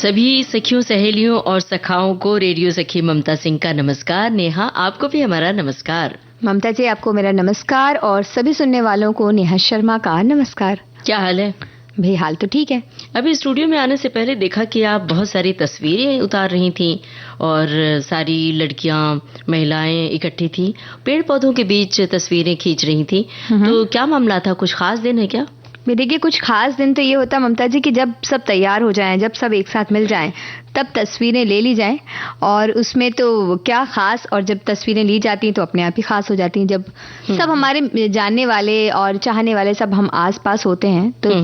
सभी सखियों, सहेलियों और सखाओं को रेडियो सखी ममता सिंह का नमस्कार। नेहा, आपको भी हमारा नमस्कार। ममता जी, आपको मेरा नमस्कार और सभी सुनने वालों को नेहा शर्मा का नमस्कार। क्या हाल है? भाई हाल तो ठीक है। अभी स्टूडियो में आने से पहले देखा कि आप बहुत सारी तस्वीरें उतार रही थीं और सारी लड़कियां, महिलाएं इकट्ठी थीं, पेड़ पौधों के बीच तस्वीरें खींच रही थीं। तो क्या मामला था? कुछ खास दिन है क्या? देखिए, कुछ खास दिन तो ये होता ममता जी कि जब सब तैयार हो जाएं, जब सब एक साथ मिल जाएं, तब तस्वीरें ले ली जाएं। और उसमें तो क्या खास, और जब तस्वीरें ली जाती हैं तो अपने आप ही खास हो जाती हैं। जब सब हमारे जानने वाले और चाहने वाले सब हम आसपास होते हैं तो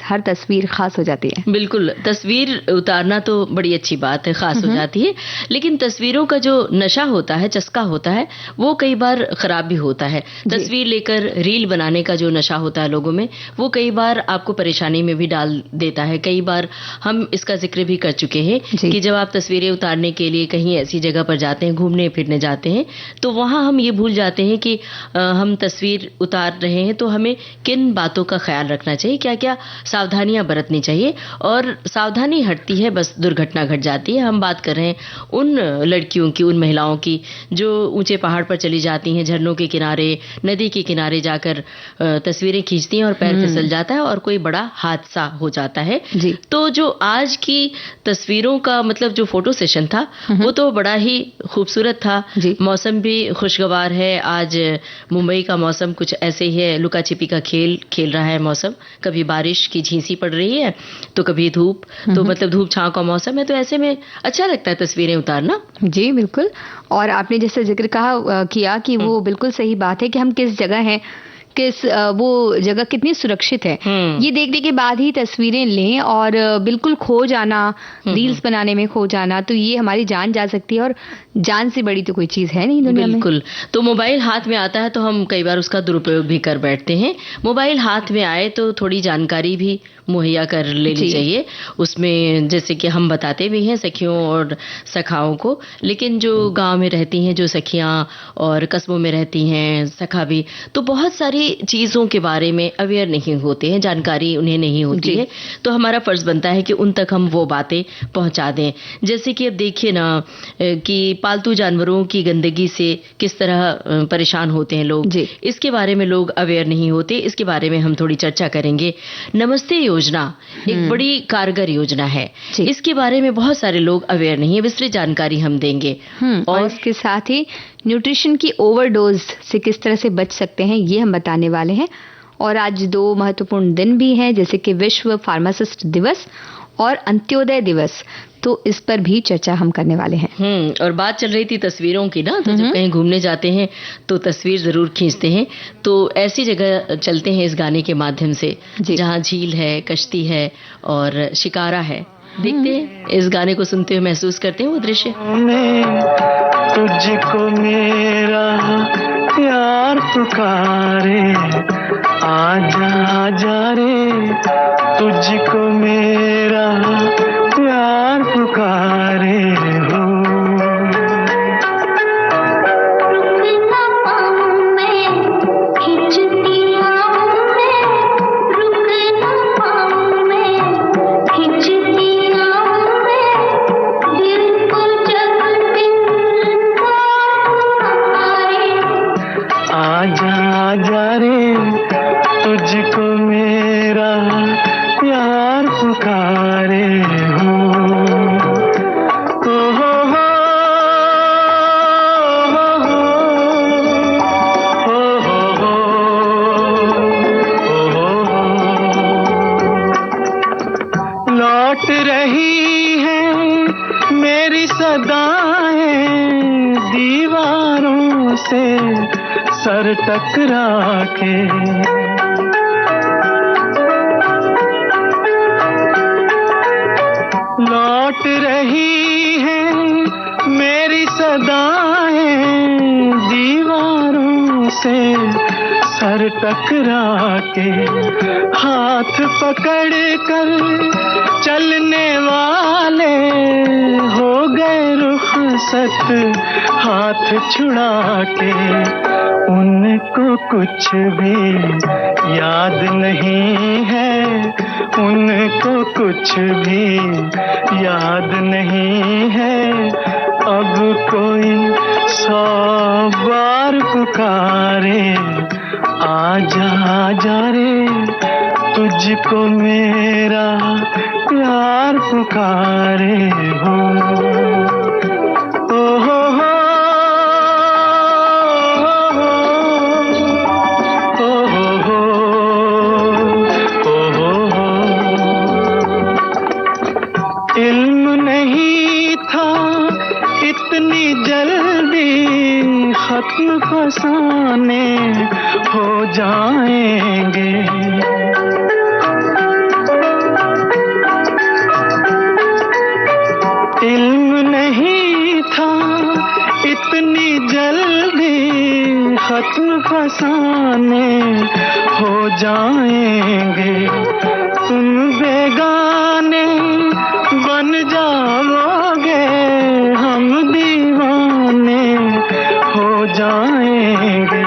हर तस्वीर खास हो जाती है। बिल्कुल, तस्वीर उतारना तो बड़ी अच्छी बात है, खास हो जाती है। लेकिन तस्वीरों का जो नशा होता है, चस्का होता है, वो कई बार खराब भी होता है। तस्वीर लेकर रील बनाने का जो नशा होता है लोगों में, वो कई बार आपको परेशानी में भी डाल देता है। कई बार हम इसका जिक्र भी कर चुके हैं कि जब आप तस्वीरें उतारने के लिए कहीं ऐसी जगह पर जाते हैं, घूमने फिरने जाते हैं, तो वहां हम ये भूल जाते हैं कि हम तस्वीर उतार रहे हैं तो हमें किन बातों का ख्याल रखना चाहिए, क्या क्या सावधानियां बरतनी चाहिए। और सावधानी हटती है, बस दुर्घटना घट जाती है। हम बात कर रहे हैं उन लड़कियों की, उन महिलाओं की जो ऊंचे पहाड़ पर चली जाती हैं, झरनों के किनारे, नदी के किनारे जाकर तस्वीरें खींचती हैं और पैर फिसल जाता है और कोई बड़ा हादसा हो जाता है। तो जो आज की तस्वीरों का मतलब जो फोटो सेशन था, वो तो बड़ा ही खूबसूरत था। मौसम भी खुशगवार है। आज मुंबई का मौसम कुछ ऐसे ही है, लुका छिपी का खेल खेल रहा है मौसम। कभी बारिश की झींसी पड़ रही है तो कभी धूप, तो मतलब धूप छांव का मौसम है। तो ऐसे में अच्छा लगता है तस्वीरें उतारना। जी बिल्कुल। और आपने जैसे जिक्र किया कि वो बिल्कुल सही बात है कि हम किस जगह हैं, वो जगह कितनी सुरक्षित है, ये देखने के बाद ही तस्वीरें लें। और बिल्कुल खो जाना, रील्स बनाने में खो जाना, तो ये हमारी जान जा सकती है और जान से बड़ी तो कोई चीज है नहीं दुनिया में। बिल्कुल। तो मोबाइल हाथ में आता है तो हम कई बार उसका दुरुपयोग भी कर बैठते हैं। मोबाइल हाथ में आए तो थोड़ी जानकारी भी मुहैया कर लेनी चाहिए उसमें, जैसे कि हम बताते भी हैं सखियों और सखाओं को। लेकिन जो गांव में रहती हैं, जो सखियां और कस्बों में रहती हैं सखा भी, तो बहुत सारी चीजों के बारे में अवेयर नहीं होते हैं, जानकारी उन्हें नहीं होती है। तो हमारा फर्ज बनता है कि उन तक हम वो बातें पहुंचा दें। जैसे कि अब देखिए ना कि पालतू जानवरों की गंदगी से किस तरह परेशान होते हैं लोग, इसके बारे में लोग अवेयर नहीं होते। इसके बारे में हम थोड़ी चर्चा करेंगे। नमस्ते योजना एक बड़ी कारगर योजना है, इसके बारे में बहुत सारे लोग अवेयर नहीं है, विस्तृत जानकारी हम देंगे। और इसके साथ ही न्यूट्रिशन की ओवरडोज से किस तरह से बच सकते हैं, ये हम बताने वाले हैं। और आज 2 महत्वपूर्ण दिन भी हैं, जैसे कि विश्व फार्मासिस्ट दिवस और अंत्योदय दिवस, तो इस पर भी चर्चा हम करने वाले हैं। और बात चल रही थी तस्वीरों की ना, तो जब कहीं घूमने जाते हैं तो तस्वीर जरूर खींचते हैं। तो ऐसी जगह चलते हैं इस गाने के माध्यम से जहाँ झील है, कश्ती है और शिकारा है। देखते हैं, इस गाने को सुनते हुए महसूस करते हैं वो दृश्य। तुझको मेरा प्यार पुकारे, आजा आजा रे, तुझको मेरा प्यार पुकारे हो। आजा आजा रे, तुझको मेरा प्यार पुकारे हो। लौट रही है मेरी सदाएं दीवारों से सर टकरा के, लौट रही है मेरी सदाएं दीवारों से सर टकरा के। हाथ पकड़ कर चलने वाले हो गए रुखसत हाथ छुड़ा के। उनको कुछ भी याद नहीं है, उनको कुछ भी याद नहीं है। अब कोई 100 बार पुकारे, आजा आजा रे, तुझको मेरा प्यार पुकारे हो। ओ हो हो, इल्म नहीं था इतनी जल्दी खत्म फसाने हो जाएंगे। इल्म नहीं था इतनी जल्दी खत्म फसाने हो जाएंगे। तुम बेगाने बन जाओगे, हम दीवाने हो जाएंगे।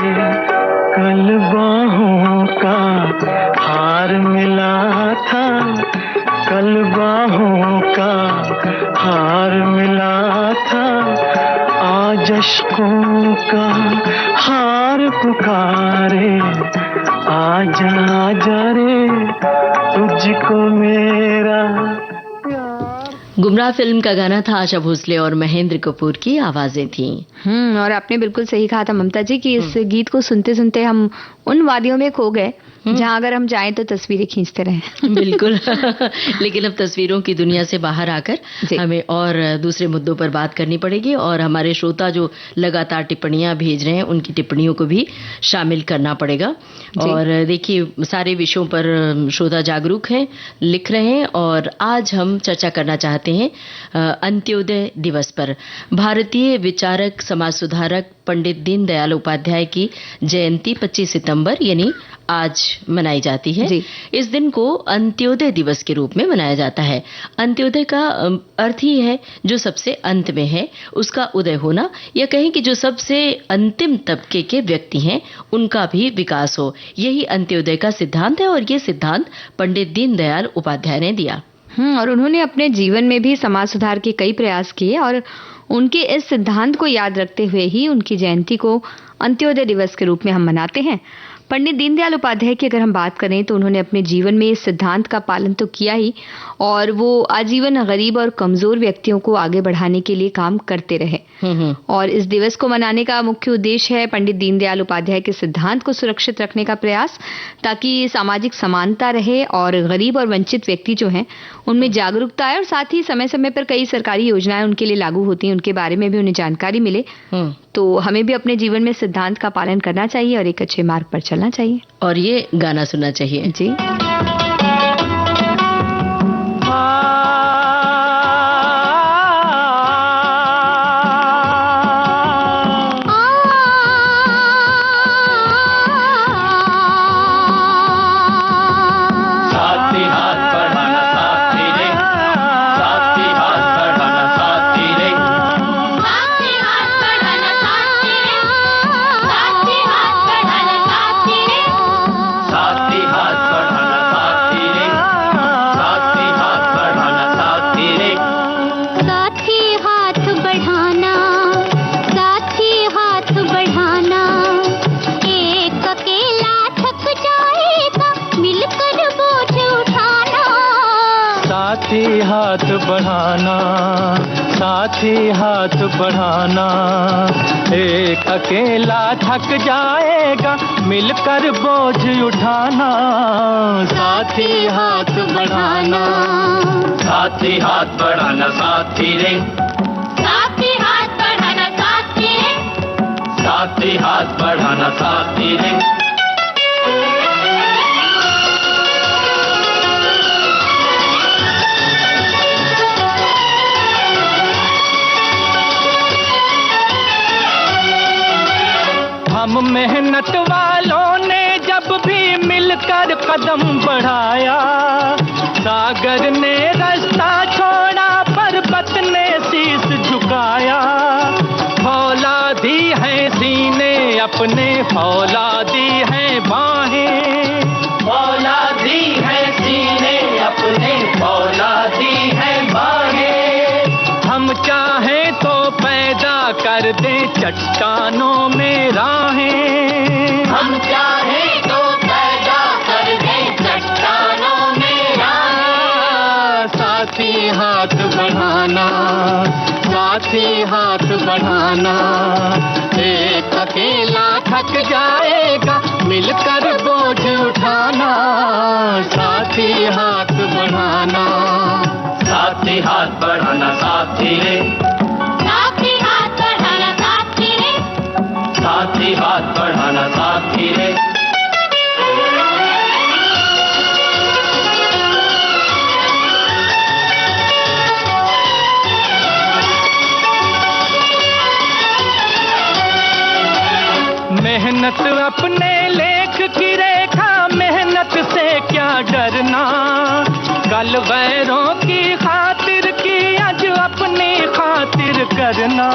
कल बाहों का हार मिला था, कल बाहों का हार मिला था, आज अश्कों का हार पुकारे, आजा आजा रे, तुझको मेरा। गुमराह फिल्म का गाना था, आशा भोसले और महेंद्र कपूर की आवाजें थी। और आपने बिल्कुल सही कहा था ममता जी कि इस गीत को सुनते सुनते हम उन वादियों में खो गए जहां अगर हम जाएं तो तस्वीरें खींचते रहें। बिल्कुल। लेकिन अब तस्वीरों की दुनिया से बाहर आकर हमें और दूसरे मुद्दों पर बात करनी पड़ेगी, और हमारे श्रोता जो लगातार टिप्पणियां भेज रहे हैं उनकी टिप्पणियों को भी शामिल करना पड़ेगा। और देखिए, सारे विषयों पर श्रोता जागरूक हैं, लिख रहे हैं, और आज हम चर्चा करना चाहते हैं अंत्योदय दिवस पर। भारतीय विचारक, समाज सुधारक पंडित दीनदयाल उपाध्याय की जयंती 25 सितंबर यानी आज मनाई जाती है। इस दिन को अंत्योदय दिवस के रूप में मनाया जाता है। अंत्योदय का अर्थ ही है जो सबसे अंत में है उसका उदय होना, या कहें कि जो सबसे अंतिम तबके के व्यक्ति हैं उनका भी विकास हो। यही अंत्योदय का सिद्धांत है, और ये सिद्धांत पंडित दीनदयाल उपाध्याय ने दिया। और उन्होंने अपने जीवन में भी समाज सुधार के कई प्रयास किए, और उनके इस सिद्धांत को याद रखते हुए ही उनकी जयंती को अंत्योदय दिवस के रूप में हम मनाते हैं। पंडित दीनदयाल उपाध्याय की अगर हम बात करें तो उन्होंने अपने जीवन में इस सिद्धांत का पालन तो किया ही, और वो आजीवन गरीब और कमजोर व्यक्तियों को आगे बढ़ाने के लिए काम करते रहे। और इस दिवस को मनाने का मुख्य उद्देश्य है पंडित दीनदयाल उपाध्याय के सिद्धांत को सुरक्षित रखने का प्रयास, ताकि सामाजिक समानता रहे और गरीब और वंचित व्यक्ति जो हैं उनमें जागरूकता आए, और साथ ही समय समय पर कई सरकारी योजनाएं उनके लिए लागू होती हैं, उनके बारे में भी उन्हें जानकारी मिले। तो हमें भी अपने जीवन में सिद्धांत का पालन करना चाहिए और एक अच्छे मार्ग पर चलना चाहिए। और ये गाना सुनना चाहिए। जी। हाथ बढ़ाना, साथी हाथ बढ़ाना, एक अकेला थक जाएगा मिलकर बोझ उठाना। साथी हाथ बढ़ाना, साथी हाथ बढ़ाना, साथी रे, साथी हाथ बढ़ाना, साथी रे, साथी हाथ बढ़ाना, साथी रे। हम मेहनत वालों ने जब भी मिलकर कदम बढ़ाया, सागर ने रास्ता छोड़ा पर्वत ने शीश झुकाया। फौलादी है सीने अपने, फौलादी है बाहें, फौलादी है सीने अपने, कर दे चट्टानों में राहें, हम चाहे तो पैदा कर दे चट्टानों में राहें। साथी हाथ बढ़ाना, साथी हाथ बढ़ाना, एक अकेला थक जाएगा मिलकर बोझ उठाना। साथी हाथ बढ़ाना, साथी हाथ बढ़ाना साथी रे, साथी हाथ बढ़ाना साथी रे, साथी हाथ बढ़ाना साथी रे। मेहनत अपने लेख की रेखा, मेहनत से क्या डरना, कल गैरों की खातिर की आज अपनी खातिर करना।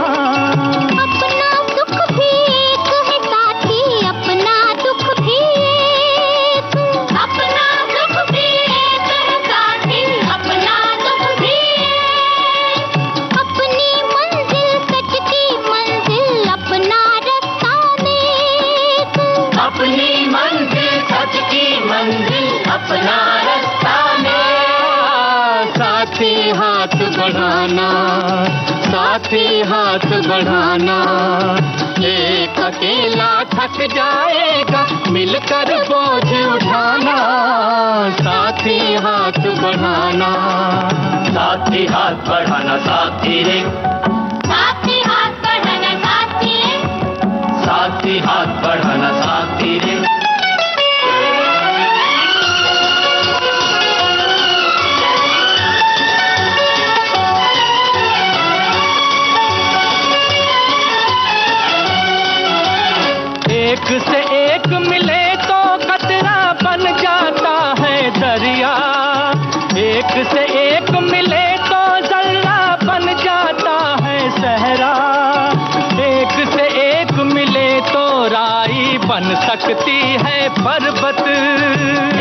अपना दुख भी एक है साथी, अपना दुख भी एक, अपना दुख भी एक है साथी, अपना दुख भी एक। अपनी मंजिल सच की मंजिल, अपना रास्ता नेक, अपनी मंजिल सच की मंजिल, अपना रास्ता नेक। साथी हाथ बढ़ाना, साथी हाथ बढ़ाना, एक अकेला थक जाएगा मिलकर बोझ उठाना। साथी हाथ बढ़ाना, साथी हाथ बढ़ाना साथी रे, साथी हाथ बढ़ाना साथी रे, साथी हाथ बढ़ाना साथी रे। एक से एक मिले तो खतरा बन जाता है दरिया, एक से एक मिले तो जल्ला बन जाता है सहरा, एक से एक मिले तो राई बन सकती है पर्वत,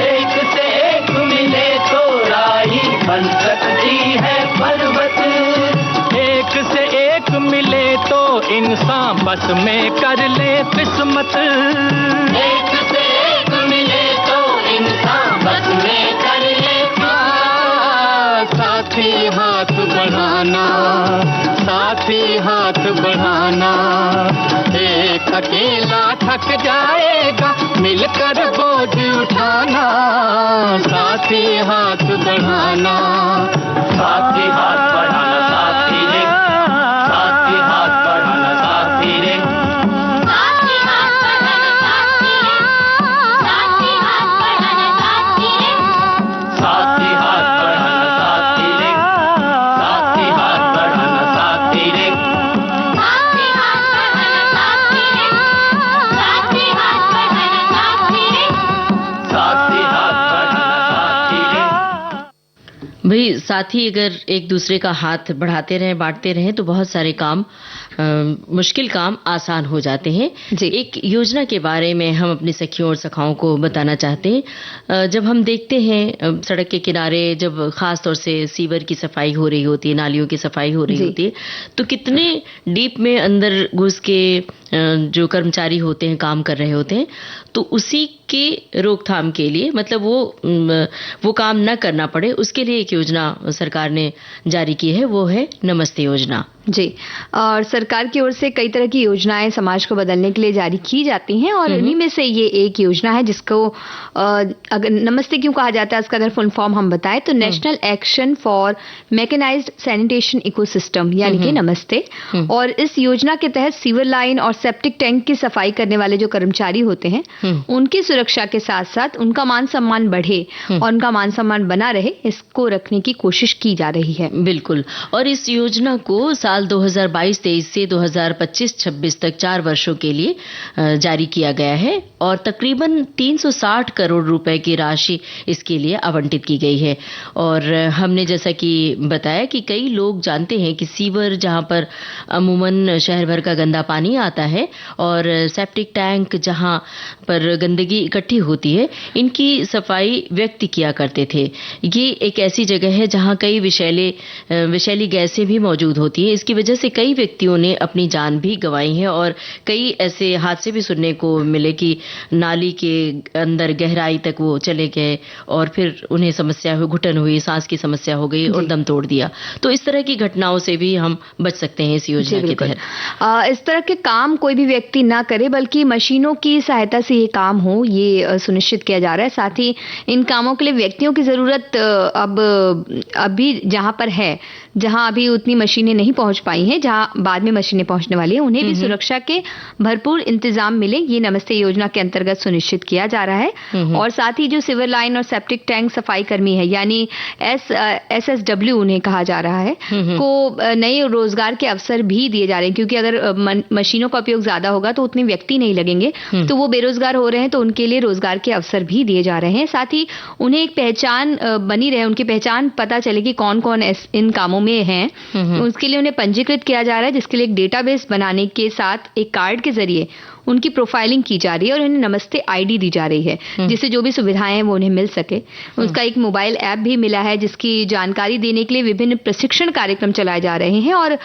एक से एक मिले तो राई बन सकती है पर्वत, एक से एक मिले तो इंसान बस में कर ले किस्मत, एक से एक मिले तो इंसान बस में कर ले। साथी हाथ बढ़ाना, साथी हाथ बढ़ाना, एक अकेला थक जाएगा मिलकर बोझ उठाना। साथी हाथ बढ़ाना, साथी हाथ बढ़ाना साथी रे, साथी हाथ बढ़ाना साथी रे, साथी हाथ बढ़ाना साथी रे, साथी हाथ बढ़ाना साथी रे, साथी हाथ बढ़ाना साथी रे, साथी हाथ बढ़ाना साथी रे, साथी हाथ बढ़ाना साथी रे, साथी हाथ बढ़ाना साथी रे, साथी हाथ बढ़ाना साथी रे। भाई साथी अगर एक दूसरे का हाथ बढ़ाते रहें, बांटते रहें तो बहुत सारे काम मुश्किल काम आसान हो जाते हैं। जी। एक योजना के बारे में हम अपनी सखियों और सखाओं को बताना चाहते हैं। जब हम देखते हैं सड़क के किनारे जब खास तौर से सीवर की सफाई हो रही होती है, नालियों की सफाई हो रही जी। होती है, तो कितने डीप में अंदर घुस के जो कर्मचारी होते हैं काम कर रहे होते हैं, तो उसी के रोकथाम के लिए मतलब वो काम न करना पड़े उसके लिए एक योजना सरकार ने जारी की है, वो है नमस्ते योजना। जी, और सरकार की ओर से कई तरह की योजनाएं समाज को बदलने के लिए जारी की जाती हैं और उन्हीं में से ये एक योजना है जिसको अगर नमस्ते क्यों कहा जाता है इसका अगर फुल फॉर्म हम बताएं तो national action for mechanised sanitation ecosystem यानी कि नमस्ते। और इस योजना के तहत सीवर लाइन और सेप्टिक टैंक की सफाई करने वाले जो कर्मचारी होते हैं उनकी सुरक्षा के साथ साथ उनका मान सम्मान बढ़े और उनका मान सम्मान बना रहे, इसको रखने की कोशिश की जा रही है। बिल्कुल, और इस योजना को साल 2022-23 से 2025-26 तक 4 वर्षों के लिए जारी किया गया है और तकरीबन 360 करोड़ रुपए की राशि इसके लिए आवंटित की गई है। और हमने जैसा कि बताया कि कई लोग जानते हैं कि सीवर जहां पर अमूमन शहर भर का गंदा पानी आता है और सेप्टिक टैंक जहां पर गंदगी इकट्ठी होती है, इनकी सफाई व्यक्ति किया करते थे। ये एक ऐसी जगह है जहां कई विषैली गैसें भी मौजूद होती है। जिसकी वजह से कई व्यक्तियों ने अपनी जान भी गंवाई है और कई ऐसे हादसे भी सुनने को मिले कि नाली के अंदर गहराई तक वो चले गए और फिर उन्हें समस्या हुई, घुटन हुई, सांस की समस्या हो गई और दम तोड़ दिया। तो इस तरह की घटनाओं से भी हम बच सकते हैं इस योजना के तहत। इस तरह के काम कोई भी व्यक्ति ना करे, बल्कि मशीनों की सहायता से ये काम हो, ये सुनिश्चित किया जा रहा है। साथ ही इन कामों के लिए व्यक्तियों की जरूरत अब अभी जहां पर है, जहां अभी उतनी मशीनें नहीं पहुंच पाई हैं, जहां बाद में मशीनें पहुंचने वाली हैं, उन्हें भी सुरक्षा के भरपूर इंतजाम मिले, ये नमस्ते योजना के अंतर्गत सुनिश्चित किया जा रहा है। और साथ ही जो सिविल लाइन और सेप्टिक टैंक सफाई कर्मी है, यानी SSW उन्हें कहा जा रहा है, को नए रोजगार के अवसर भी दिए जा रहे हैं, क्योंकि अगर मशीनों का उपयोग ज्यादा होगा तो उतने व्यक्ति नहीं लगेंगे, तो वो बेरोजगार हो रहे हैं, तो उनके लिए रोजगार के अवसर भी दिए जा रहे हैं। साथ ही उन्हें एक पहचान बनी रहे, उनकी पहचान पता चले कि कौन कौन इन कामों में हैं, उसके लिए उन्हें पंजीकृत किया जा रहा है, जिसके लिए एक डेटाबेस बनाने के साथ एक कार्ड के जरिए उनकी प्रोफाइलिंग की जा रही है और उन्हें नमस्ते आईडी दी जा रही है, जिससे जो भी सुविधाएं हैं वो उन्हें मिल सके। उसका एक मोबाइल ऐप भी मिला है, जिसकी जानकारी देने के लिए विभिन्न प्रशिक्षण कार्यक्रम चलाए जा रहे हैं और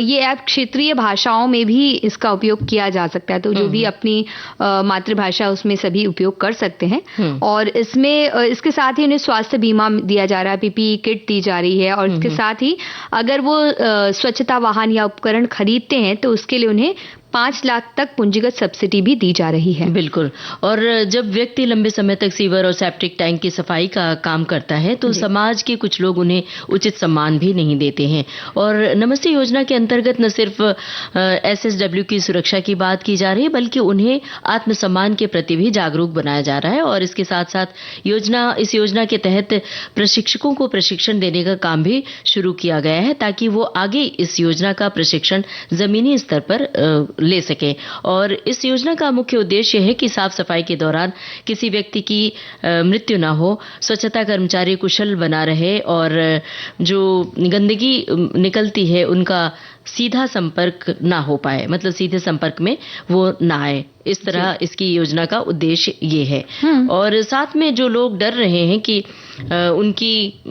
ये ऐप क्षेत्रीय भाषाओं में भी इसका उपयोग किया जा सकता है, तो जो भी अपनी मातृभाषा उसमें सभी उपयोग कर सकते हैं। और इसके साथ ही उन्हें स्वास्थ्य बीमा दिया जा रहा है, PPE किट दी जा रही है, और इसके साथ ही अगर वो स्वच्छता वाहन या उपकरण खरीदते हैं तो उसके लिए उन्हें 5 लाख तक पूंजीगत सब्सिडी भी दी जा रही है। बिल्कुल। और जब व्यक्ति लंबे समय तक सीवर और सेप्टिक टैंक की सफाई का काम करता है तो समाज के कुछ लोग उन्हें उचित सम्मान भी नहीं देते हैं। और नमस्ते योजना के अंतर्गत न सिर्फ SSW की सुरक्षा की बात की जा रही है, बल्कि उन्हें आत्मसम्मान के प्रति भी जागरूक बनाया जा रहा है। और इसके साथ साथ इस योजना के तहत प्रशिक्षकों को प्रशिक्षण देने का काम भी शुरू किया गया है, ताकि वो आगे इस योजना का प्रशिक्षण जमीनी स्तर पर ले सके। और इस योजना का मुख्य उद्देश्य है कि साफ सफाई के दौरान किसी व्यक्ति की मृत्यु ना हो, स्वच्छता कर्मचारी कुशल बना रहे और जो गंदगी निकलती है उनका सीधा संपर्क ना हो पाए, मतलब सीधे संपर्क में वो ना आए। इस तरह इसकी योजना का उद्देश्य ये है। और साथ में जो लोग डर रहे हैं कि उनकी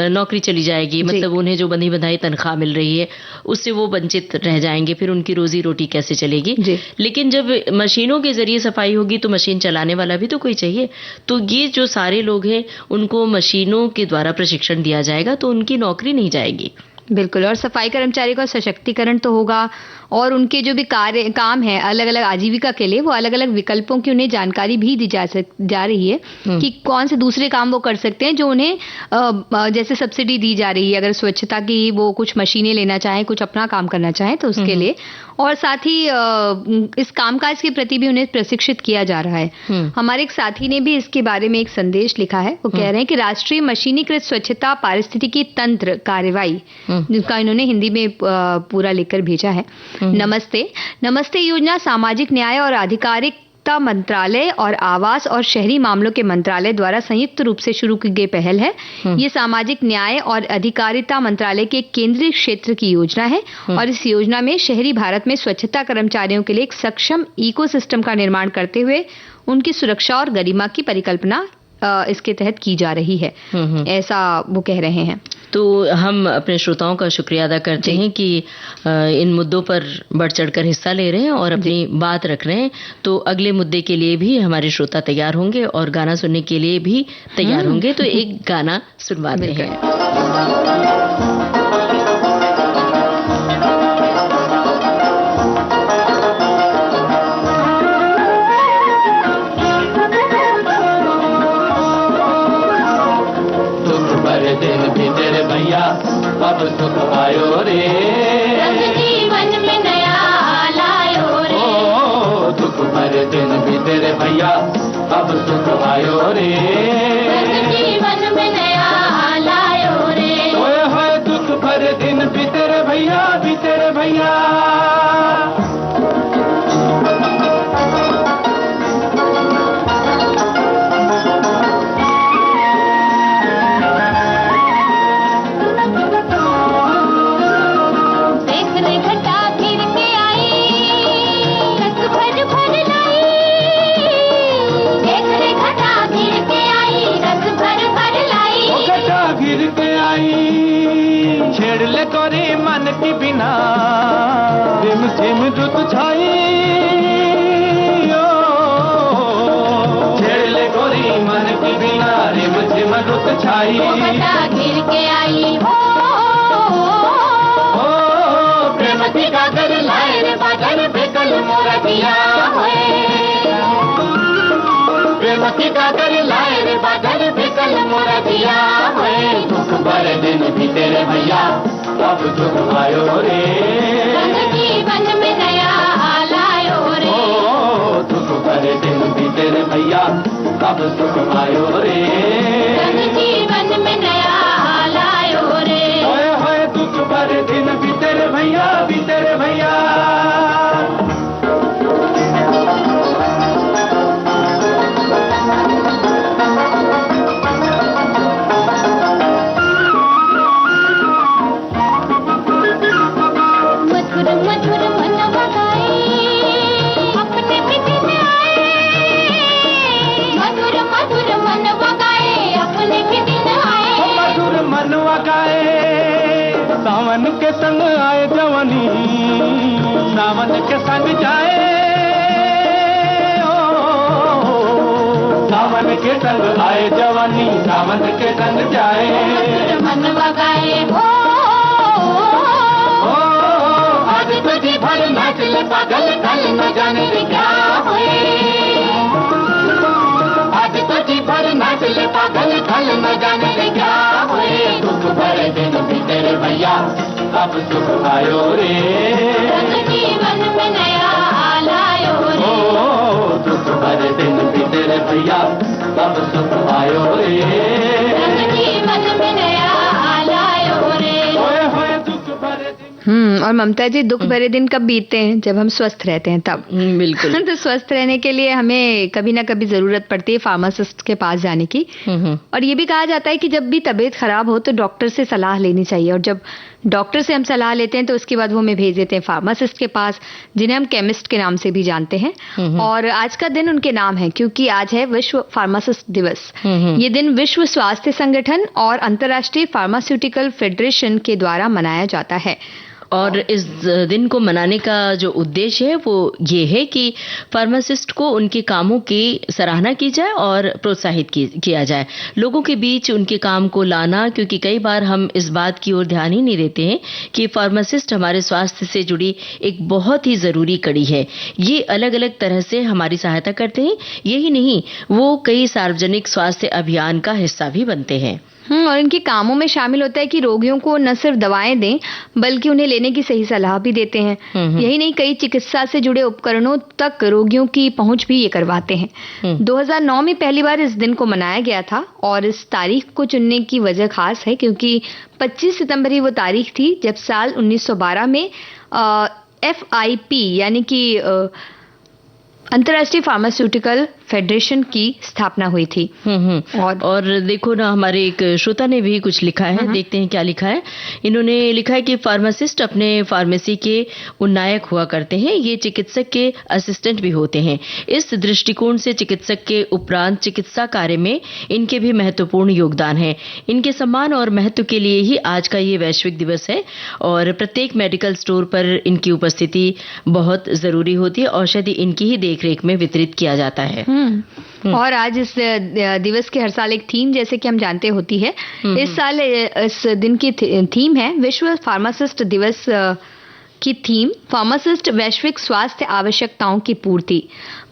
नौकरी चली जाएगी, मतलब उन्हें जो बंधी बंधाई तनख्वाह मिल रही है उससे वो वंचित रह जाएंगे, फिर उनकी रोजी रोटी कैसे चलेगी। लेकिन जब मशीनों के जरिए सफाई होगी तो मशीन चलाने वाला भी तो कोई चाहिए, तो ये जो सारे लोग हैं उनको मशीनों के द्वारा प्रशिक्षण दिया जाएगा, तो उनकी नौकरी नहीं जाएगी। बिल्कुल। और सफाई कर्मचारी का सशक्तिकरण तो होगा, और उनके जो भी काम है अलग अलग आजीविका के लिए, वो अलग अलग विकल्पों की उन्हें जानकारी भी दी जा रही है कि कौन से दूसरे काम वो कर सकते हैं जो उन्हें जैसे सब्सिडी दी जा रही है। अगर स्वच्छता की वो कुछ मशीनें लेना चाहें, कुछ अपना काम करना चाहें तो उसके लिए, और साथ ही इस कामकाज के प्रति भी उन्हें प्रशिक्षित किया जा रहा है। हमारे एक साथी ने भी इसके बारे में एक संदेश लिखा है। वो कह रहे हैं कि राष्ट्रीय मशीनीकृत स्वच्छता पारिस्थितिकी तंत्र कार्रवाई, जिसका इन्होंने हिंदी में पूरा लिखकर भेजा है। नमस्ते योजना सामाजिक न्याय और आधिकारिकता मंत्रालय और आवास और शहरी मामलों के मंत्रालय द्वारा संयुक्त रूप से शुरू की गई पहल है। ये सामाजिक न्याय और अधिकारिता मंत्रालय के केंद्रीय क्षेत्र की योजना है और इस योजना में शहरी भारत में स्वच्छता कर्मचारियों के लिए एक सक्षम इकोसिस्टम का निर्माण करते हुए उनकी सुरक्षा और गरिमा की परिकल्पना इसके तहत की जा रही है, ऐसा वो कह रहे हैं। तो हम अपने श्रोताओं का शुक्रिया अदा करते हैं कि इन मुद्दों पर बढ़ चढ़कर हिस्सा ले रहे हैं और अपनी बात रख रहे हैं। तो अगले मुद्दे के लिए भी हमारे श्रोता तैयार होंगे और गाना सुनने के लिए भी तैयार होंगे। तो एक गाना सुनवाते हैं। अब सुख आयो रे, जीवन में नया लायो रे, ओ दुख भरे दिन भी तेरे भैया अब सुख आयो रे, जीवन में नया लायो रे, ओए होए दुख भरे दिन भी तेरे भैया, भी तेरे भैया। छेड़ ले गोरी मन की बिना, रिम झिम रुत छाई, छेड़ ले गोरी मन की बिना, रिम झिम रुत छाई। वो घटा घिर के आई हो, प्रेम की गागर लाए रे बादल बेकल मोरा दिया होए, प्रेम की गागर लाए रे बादल बेकल मोरा दिया होए। दुख भरे दिन भी तेरे भैया, अब दुख आयो रे, रंग जीवन में नया हाल आयो रे, दुख भरे दिन भी तेरे भैया, अब दुख आयो रे, रंग जीवन में नया हाल आयो रे। होए होए दुख भरे दिन भी तेरे भैया, भी तेरे भैया। मधुर मधुर मन बगाए, अपने भी दिन आए, मधुर मधुर मन बगाए, अपने भी दिन आए। मधुर मनवा गाए, सावन के संग आए जवानी, सावन के संग जाए, सावन के संग आए जवानी, सावन के संग जाए। मधुर मन बगाए हो, आज तुझी भर नाच ले पागल, कल न जाने रे क्या होए, आज तुझी भर नाच ले पागल, कल न जाने रे क्या होए। दुख भरे दिन भी तेरे भैया, अब सुख आयो रे, रंग जीवन में नया हाल आयो रे, दुख भरे दिन भी तेरे भैया, अब सुख आयो रे, रंग जीवन में नया हाल आयो रे। होए होए दुख भरे दिन। और ममता जी, दुख भरे दिन कब बीतते हैं? जब हम स्वस्थ रहते हैं तब। बिल्कुल। तो स्वस्थ रहने के लिए हमें कभी ना कभी जरूरत पड़ती है फार्मासिस्ट के पास जाने की। और ये भी कहा जाता है कि जब भी तबीयत खराब हो तो डॉक्टर से सलाह लेनी चाहिए, और जब डॉक्टर से हम सलाह लेते हैं तो उसके बाद वो हमें भेज देते हैं फार्मासिस्ट के पास, जिन्हें हम केमिस्ट के नाम से भी जानते हैं। और आज का दिन उनके नाम है क्योंकि आज है विश्व फार्मासिस्ट दिवस। ये दिन विश्व स्वास्थ्य संगठन और अंतर्राष्ट्रीय फार्मास्यूटिकल फेडरेशन के द्वारा मनाया जाता है। और इस दिन को मनाने का जो उद्देश्य है वो ये है कि फार्मासिस्ट को उनके कामों की सराहना की जाए और प्रोत्साहित किया जाए, लोगों के बीच उनके काम को लाना, क्योंकि कई बार हम इस बात की ओर ध्यान ही नहीं देते हैं कि फार्मासिस्ट हमारे स्वास्थ्य से जुड़ी एक बहुत ही ज़रूरी कड़ी है। ये अलग अलग तरह से हमारी सहायता करते हैं, यही नहीं वो कई सार्वजनिक स्वास्थ्य अभियान का हिस्सा भी बनते हैं। और इनके कामों में शामिल होता है कि रोगियों को न सिर्फ दवाएं दें बल्कि उन्हें लेने की सही सलाह भी देते हैं। यही नहीं, कई चिकित्सा से जुड़े उपकरणों तक रोगियों की पहुंच भी ये करवाते हैं। 2009 में पहली बार इस दिन को मनाया गया था और इस तारीख को चुनने की वजह खास है क्योंकि 25 सितंबर ही वो तारीख थी जब साल 1912 में FIP यानी कि अंतर्राष्ट्रीय फार्मास्यूटिकल फेडरेशन की स्थापना हुई थी। और देखो ना, हमारे एक श्रोता ने भी कुछ लिखा है, देखते हैं क्या लिखा है। इन्होंने लिखा है कि फार्मासिस्ट अपने फार्मेसी के उन्नायक हुआ करते हैं, ये चिकित्सक के असिस्टेंट भी होते हैं। इस दृष्टिकोण से चिकित्सक के उपरांत चिकित्सा कार्य में इनके भी महत्वपूर्ण योगदान है। इनके सम्मान और महत्व के लिए ही आज का ये वैश्विक दिवस है और प्रत्येक मेडिकल स्टोर पर इनकी उपस्थिति बहुत जरूरी होती है। औषधि इनकी ही देखरेख में वितरित किया जाता है। और आज इस दिवस के हर साल एक थीम, जैसे कि हम जानते होती है, इस साल इस दिन की थीम है विश्व फार्मासिस्ट दिवस की थीम फार्मासिस्ट वैश्विक स्वास्थ्य आवश्यकताओं की पूर्ति।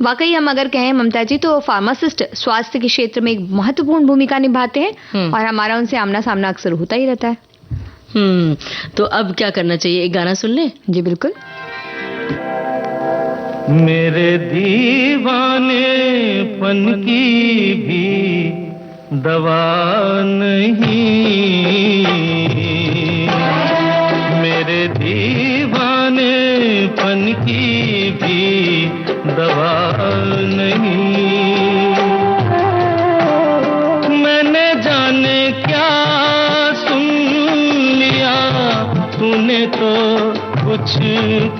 वाकई हम अगर कहें ममता जी तो फार्मासिस्ट स्वास्थ्य के क्षेत्र में एक महत्वपूर्ण भूमिका निभाते हैं और हमारा उनसे आमना सामना अक्सर होता ही रहता है। तो अब क्या करना चाहिए, एक गाना सुन ले? जी बिल्कुल। मेरे दीवानेपन की भी दवा नहीं, मेरे दीवानेपन की भी दवा नहीं। मैंने जाने क्या सुन लिया, तूने तो कुछ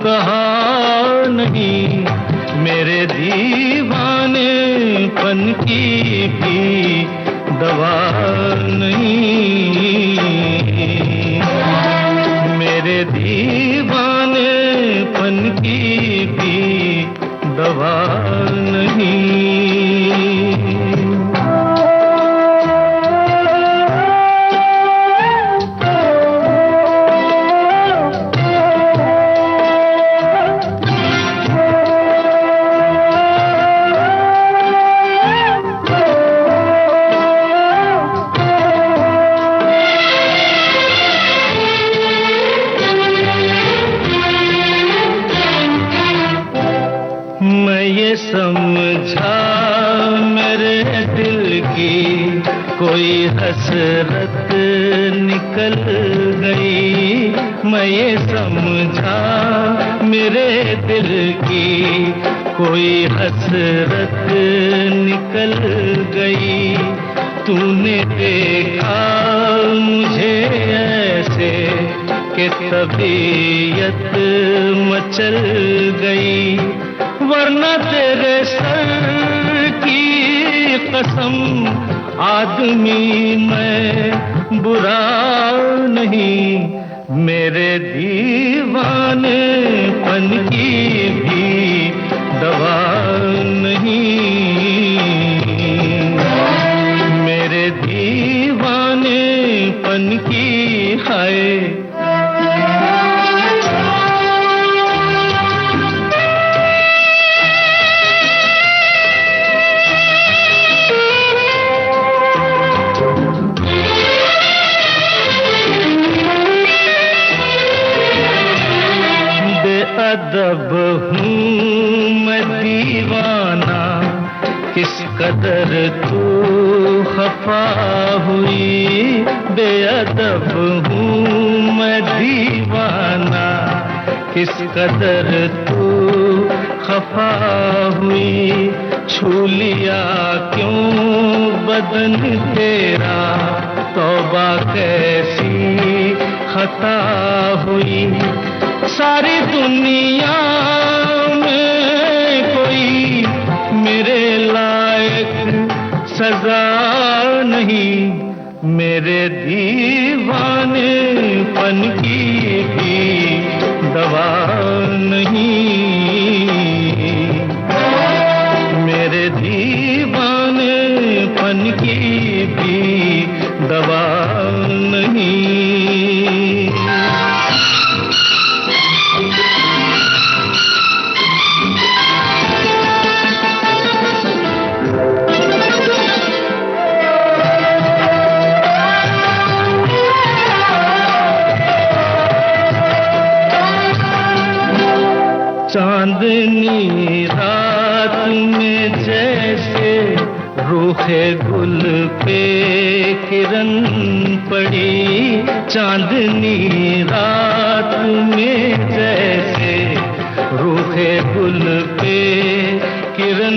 कहा नहीं, मेरे दीवानेपन की भी दवा नहीं। कोई हसरत निकल गई, मैं ये समझा मेरे दिल की कोई हसरत निकल गई। तूने देखा मुझे ऐसे कि तबीयत मचल गई, वरना तेरे सर की कसम आदमी मैं बुरा नहीं, मेरे दीवानेपन की भी दवा नहीं, मेरे दीवानेपन की है। अदब हूँ मैं दीवाना, किस कदर तू खफा हुई। बेअदब हूँ मैं दीवाना, किस कदर तू खफा हुई। छू लिया क्यों बदन तेरा, तौबा कैसी खता हुई। सारी दुनिया में कोई मेरे लायक सजा नहीं, मेरे दीवानेपन की भी दवा नहीं, मेरे दीवानेपन की भी दवा नहीं। चांदनी रात में जैसे रूखे गुल पे किरण पड़ी, चांदनी रात में जैसे रूखे गुल पे किरण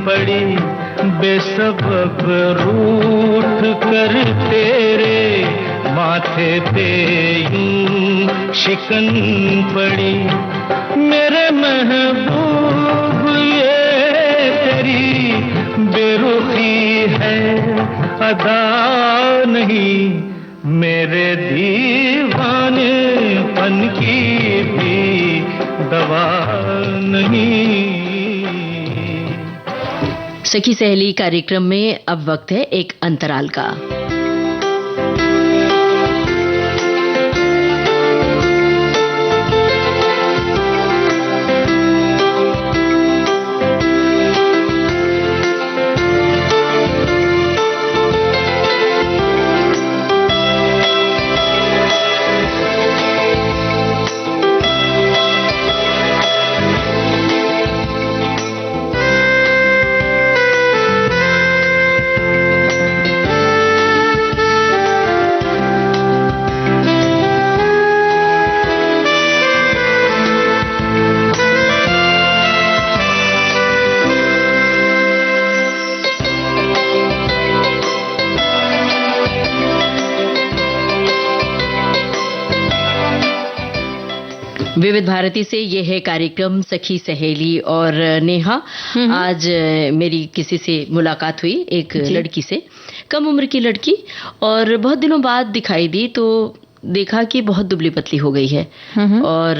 पड़ी। बेसबब रूठ कर तेरे माथे पे यूं शिकन पड़ी। मेरे महबूब ये तेरी बेरुखी है, अदा नहीं, मेरे दीवानेपन की भी दवा नहीं। सखी सहेली कार्यक्रम में अब वक्त है एक अंतराल का। विविध भारती से ये है कार्यक्रम सखी सहेली। और नेहा, आज मेरी किसी से मुलाकात हुई, एक लड़की से, कम उम्र की लड़की, और बहुत दिनों बाद दिखाई दी तो देखा कि बहुत दुबली पतली हो गई है। और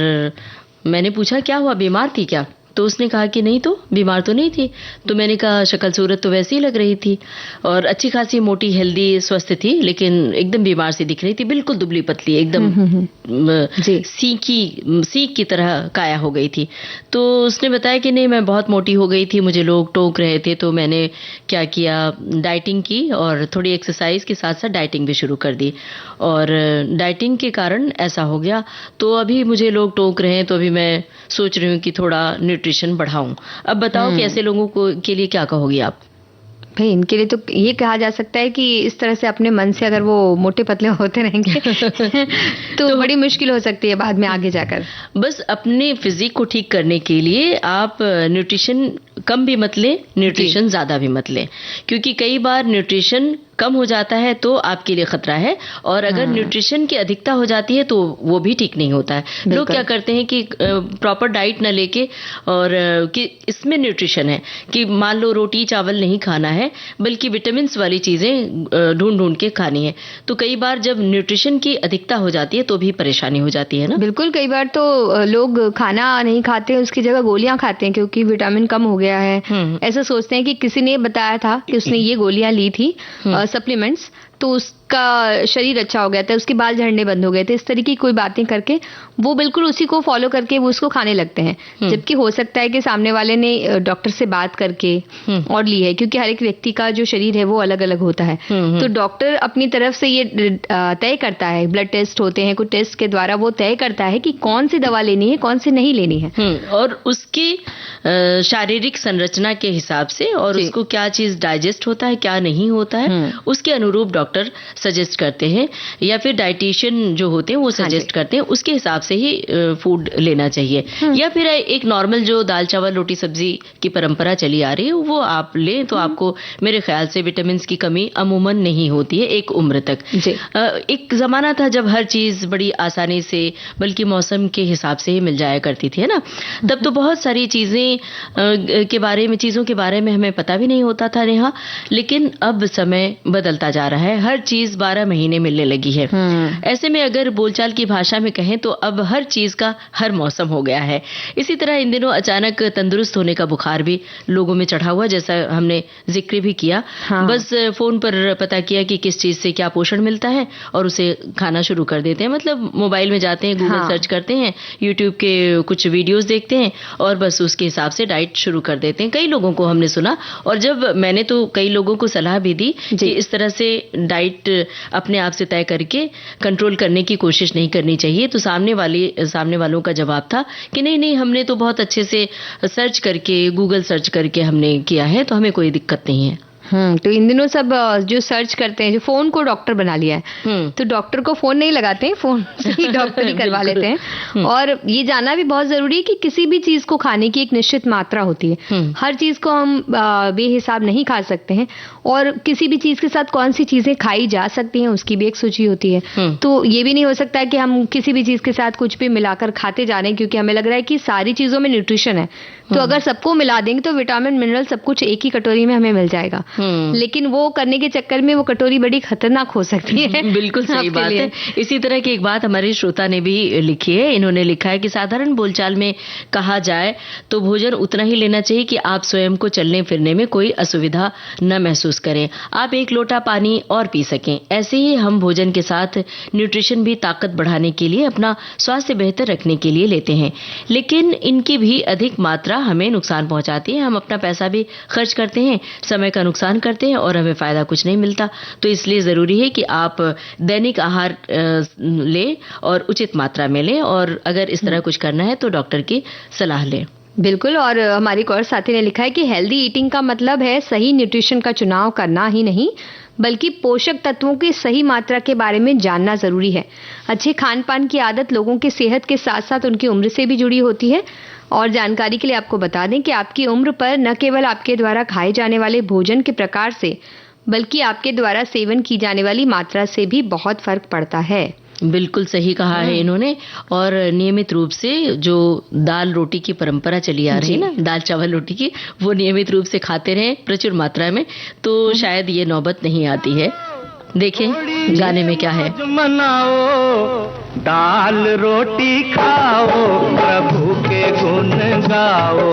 मैंने पूछा क्या हुआ, बीमार थी क्या? तो उसने कहा कि नहीं, तो बीमार तो नहीं थी। तो मैंने कहा शक्ल सूरत तो वैसी ही लग रही थी और अच्छी खासी मोटी हेल्दी स्वस्थ थी, लेकिन एकदम बीमार सी दिख रही थी, बिल्कुल दुबली पतली, एकदम सीख की तरह काया हो गई थी। तो उसने बताया कि नहीं, मैं बहुत मोटी हो गई थी, मुझे लोग टोक रहे थे, तो मैंने क्या किया, डाइटिंग की और थोड़ी एक्सरसाइज के साथ साथ डाइटिंग भी शुरू कर दी, और डाइटिंग के कारण ऐसा हो गया। तो अभी मुझे लोग टोक रहे हैं, तो अभी मैं सोच रही हूँ कि थोड़ा न्यूट्रिशन बढ़ाऊं। अब बताओ कि ऐसे लोगों को के लिए क्या कहोगी आप? भाई इनके लिए तो ये कहा जा सकता है कि इस तरह से अपने मन से अगर वो मोटे पतले होते रहेंगे तो बड़ी मुश्किल हो सकती है बाद में आगे जाकर। बस अपने फिजिक को ठीक करने के लिए आप न्यूट्रिशन कम भी मत लें, न्यूट्रिशन ज्यादा भी मत लें, क्योंकि कई बार न्यूट्रिशन कम हो जाता है तो आपके लिए खतरा है, और अगर न्यूट्रिशन की अधिकता हो जाती है तो वो भी ठीक नहीं होता है। लोग क्या करते हैं कि प्रॉपर डाइट न लेके, और कि इसमें न्यूट्रिशन है कि मान लो रोटी चावल नहीं खाना है बल्कि विटामिन वाली चीजें ढूंढ ढूंढ के खानी है, तो कई बार जब न्यूट्रिशन की अधिकता हो जाती है तो भी परेशानी हो जाती है ना। बिल्कुल, कई बार तो लोग खाना नहीं खाते, उसकी जगह गोलियां खाते हैं क्योंकि विटामिन कम हो गया है। ऐसा सोचते हैं कि किसी ने बताया था कि उसने ये गोलियां ली थी सप्लीमेंट्स, तो उसका शरीर अच्छा हो गया था, उसके बाल झड़ने बंद हो गए थे। इस तरीके की कोई बातें करके वो बिल्कुल उसी को फॉलो करके वो उसको खाने लगते हैं, जबकि हो सकता है कि सामने वाले ने डॉक्टर से बात करके और ली है, क्योंकि हर एक व्यक्ति का जो शरीर है वो अलग अलग होता है। तो डॉक्टर अपनी तरफ से ये तय करता है, ब्लड टेस्ट होते हैं, कुछ टेस्ट के द्वारा वो तय करता है कि कौन सी दवा लेनी है, कौन सी नहीं लेनी है, और उसकी शारीरिक संरचना के हिसाब से और उसको क्या चीज डाइजेस्ट होता है क्या नहीं होता है उसके अनुरूप डॉक्टर सजेस्ट करते हैं, या फिर डाइटिशियन जो होते हैं वो सजेस्ट करते हैं, उसके हिसाब से ही फूड लेना चाहिए। या फिर एक नॉर्मल जो दाल चावल रोटी सब्जी की परंपरा चली आ रही है वो आप लें तो आपको मेरे ख्याल से विटामिन की कमी अमूमन नहीं होती है एक उम्र तक। एक जमाना था जब हर चीज बड़ी आसानी से बल्कि मौसम के हिसाब से ही मिल जाया करती थी, है ना। तब तो बहुत सारी चीजें चीजों के बारे में हमें पता भी नहीं होता था नेहा, लेकिन अब समय बदलता जा रहा है, हर चीज 12 महीने मिलने लगी है। ऐसे में अगर बोलचाल की भाषा में कहें तो अब हर चीज का हर मौसम हो गया है। इसी तरह इन दिनों अचानक तंदुरुस्त होने का बुखार भी लोगों में चढ़ा हुआ, जैसा हमने जिक्र भी किया। बस फोन पर पता किया कि किस चीज से क्या पोषण मिलता है और उसे खाना शुरू कर देते हैं। मतलब मोबाइल में जाते हैं, गूगल सर्च करते हैं, यूट्यूब के कुछ वीडियोस देखते हैं और बस उसके हिसाब से डाइट शुरू कर देते हैं। कई लोगों को हमने सुना, और जब मैंने तो कई लोगों को सलाह भी दी कि इस तरह से डाइट अपने आप से तय करके कंट्रोल करने की कोशिश नहीं करनी चाहिए, तो सामने वालों का जवाब था कि नहीं हमने तो बहुत अच्छे से सर्च करके, गूगल सर्च करके हमने किया है, तो हमें कोई दिक्कत नहीं है। तो इन दिनों सब जो सर्च करते हैं, जो फोन को डॉक्टर बना लिया है, तो डॉक्टर को फोन नहीं लगाते हैं, फोन से ही डॉक्टर ही करवा लेते हैं। और ये जानना भी बहुत जरूरी है कि किसी भी चीज को खाने की एक निश्चित मात्रा होती है, हर चीज को हम बेहिसाब नहीं खा सकते हैं, और किसी भी चीज के साथ कौन सी चीजें खाई जा सकती हैं उसकी भी एक सूची होती है। तो ये भी नहीं हो सकता है कि हम किसी भी चीज के साथ कुछ भी मिलाकर खाते जा रहे हैं, क्योंकि हमें लग रहा है कि सारी चीजों में न्यूट्रिशन है, तो अगर सबको मिला देंगे तो विटामिन मिनरल सब कुछ एक ही कटोरी में हमें मिल जाएगा। लेकिन वो करने के चक्कर में वो कटोरी बड़ी खतरनाक हो सकती है। बिल्कुल सही बात है। इसी तरह की एक बात हमारे श्रोता ने भी लिखी है। इन्होंने लिखा है कि साधारण बोलचाल में कहा जाए तो भोजन उतना ही लेना चाहिए कि आप स्वयं को चलने फिरने में कोई असुविधा न महसूस करें, आप एक लोटा पानी और पी सकें। ऐसे ही हम भोजन के साथ न्यूट्रिशन भी ताकत बढ़ाने के लिए, अपना स्वास्थ्य बेहतर रखने के लिए लेते हैं, लेकिन इनकी भी अधिक मात्रा हमें नुकसान पहुंचाती है। हम अपना पैसा भी खर्च करते हैं, समय का नुकसान करते हैं और हमें फायदा कुछ नहीं मिलता। तो इसलिए जरूरी है कि आप दैनिक आहार लें और उचित मात्रा में लें, और अगर इस तरह कुछ करना है तो डॉक्टर की सलाह लें। बिल्कुल। और हमारी एक और साथी ने लिखा है कि हेल्दी ईटिंग का मतलब है सही न्यूट्रिशन का चुनाव करना ही नहीं, बल्कि पोषक तत्वों की सही मात्रा के बारे में जानना जरूरी है। अच्छे खान पान की आदत लोगों की सेहत के साथ साथ उनकी उम्र से भी जुड़ी होती है। और जानकारी के लिए आपको बता दें कि आपकी उम्र पर न केवल आपके द्वारा खाए जाने वाले भोजन के प्रकार से, बल्कि आपके द्वारा सेवन की जाने वाली मात्रा से भी बहुत फर्क पड़ता है। बिल्कुल सही कहा है इन्होंने। और नियमित रूप से जो दाल रोटी की परंपरा चली आ रही है ना, दाल चावल रोटी की, वो नियमित रूप से खाते रहें प्रचुर मात्रा में, तो शायद ये नौबत नहीं आती है। देखें गाने में क्या है। मनाओ, दाल रोटी खाओ, प्रभु के गुण गाओ,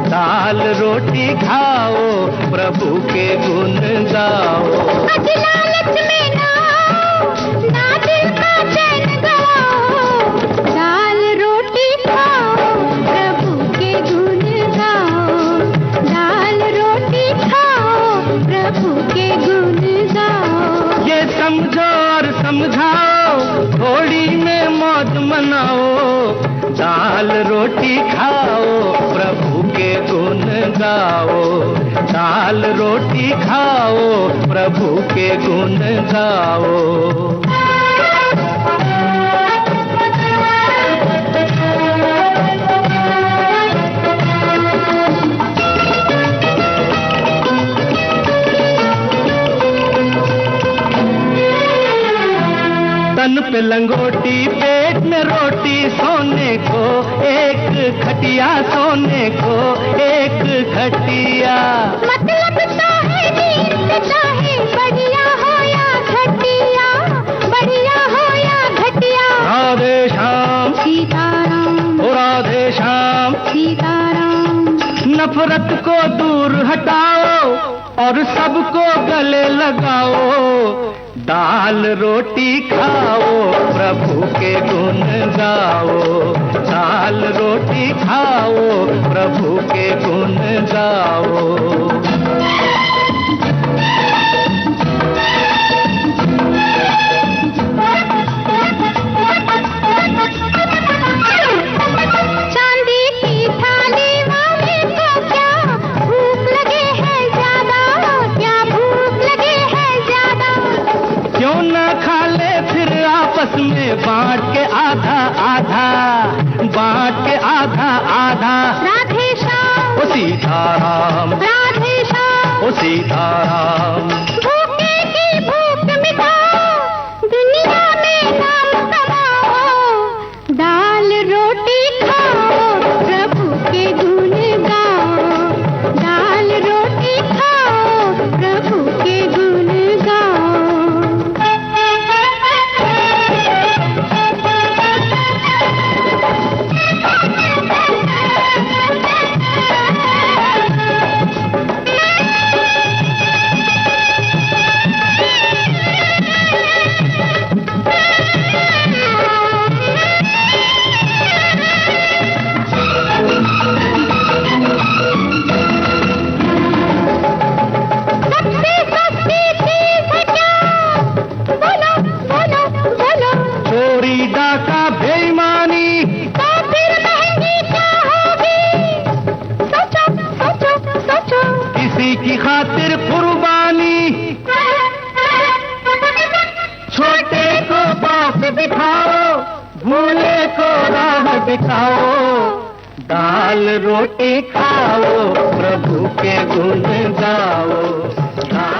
दाल रोटी खाओ, प्रभु के गुण गाओ। लालच में ना दिल का चैन गवाओ, दाल रोटी खाओ, प्रभु के गुण गाओ, दाल रोटी खाओ, प्रभु के गुण गाओ। ये समझो और समझाओ, थोड़ी में मौज मनाओ, दाल रोटी खाओ, प्रभु के गुण गाओ, दाल रोटी खाओ, प्रभु के गुण गाओ। तन पे लंगोटी, पेट में रोटी, सोने को एक खटिया, सोने को एक खटिया। मतलब तो है नींद चाहे बढ़िया हो या घटिया, बढ़िया हो या घटिया। राधे श्याम सीताराम, ओ राधे श्याम सीताराम। नफरत को दूर हटाओ और सबको गले लगाओ। दाल रोटी खाओ, प्रभु के गुण गाओ। दाल रोटी खाओ, प्रभु के गुण गाओ। चांदी की थाली वाले को क्या भूख लगे है ज्यादा, क्या भूख लगे है ज्यादा। क्यों न खा ले फिर आपस में बांट के आधा आधा, बांट के आधा आधा। राधे श्याम, ओ सीताराम, राधे श्याम। ओ सीताराम। भूखे की भूख मिटाओ, दुनिया में नाम कमाओ। दाल रोटी खाओ, प्रभु के गुण गाओ। दाल रोटी खाओ, प्रभु के गुण गाओ। सबसे सस्ती चीज है क्या? बोलो बोलो बोलो। चोरी डाका बेईमानी, तो फिर महंगी क्या होगी? सोचो सोचो सोचो। किसी की खातिर कुर्बानी। छोटे को बाप दिखाओ, भूले को राह दिखाओ। दाल रोटी खाओ, प्रभु के गुण गाओ।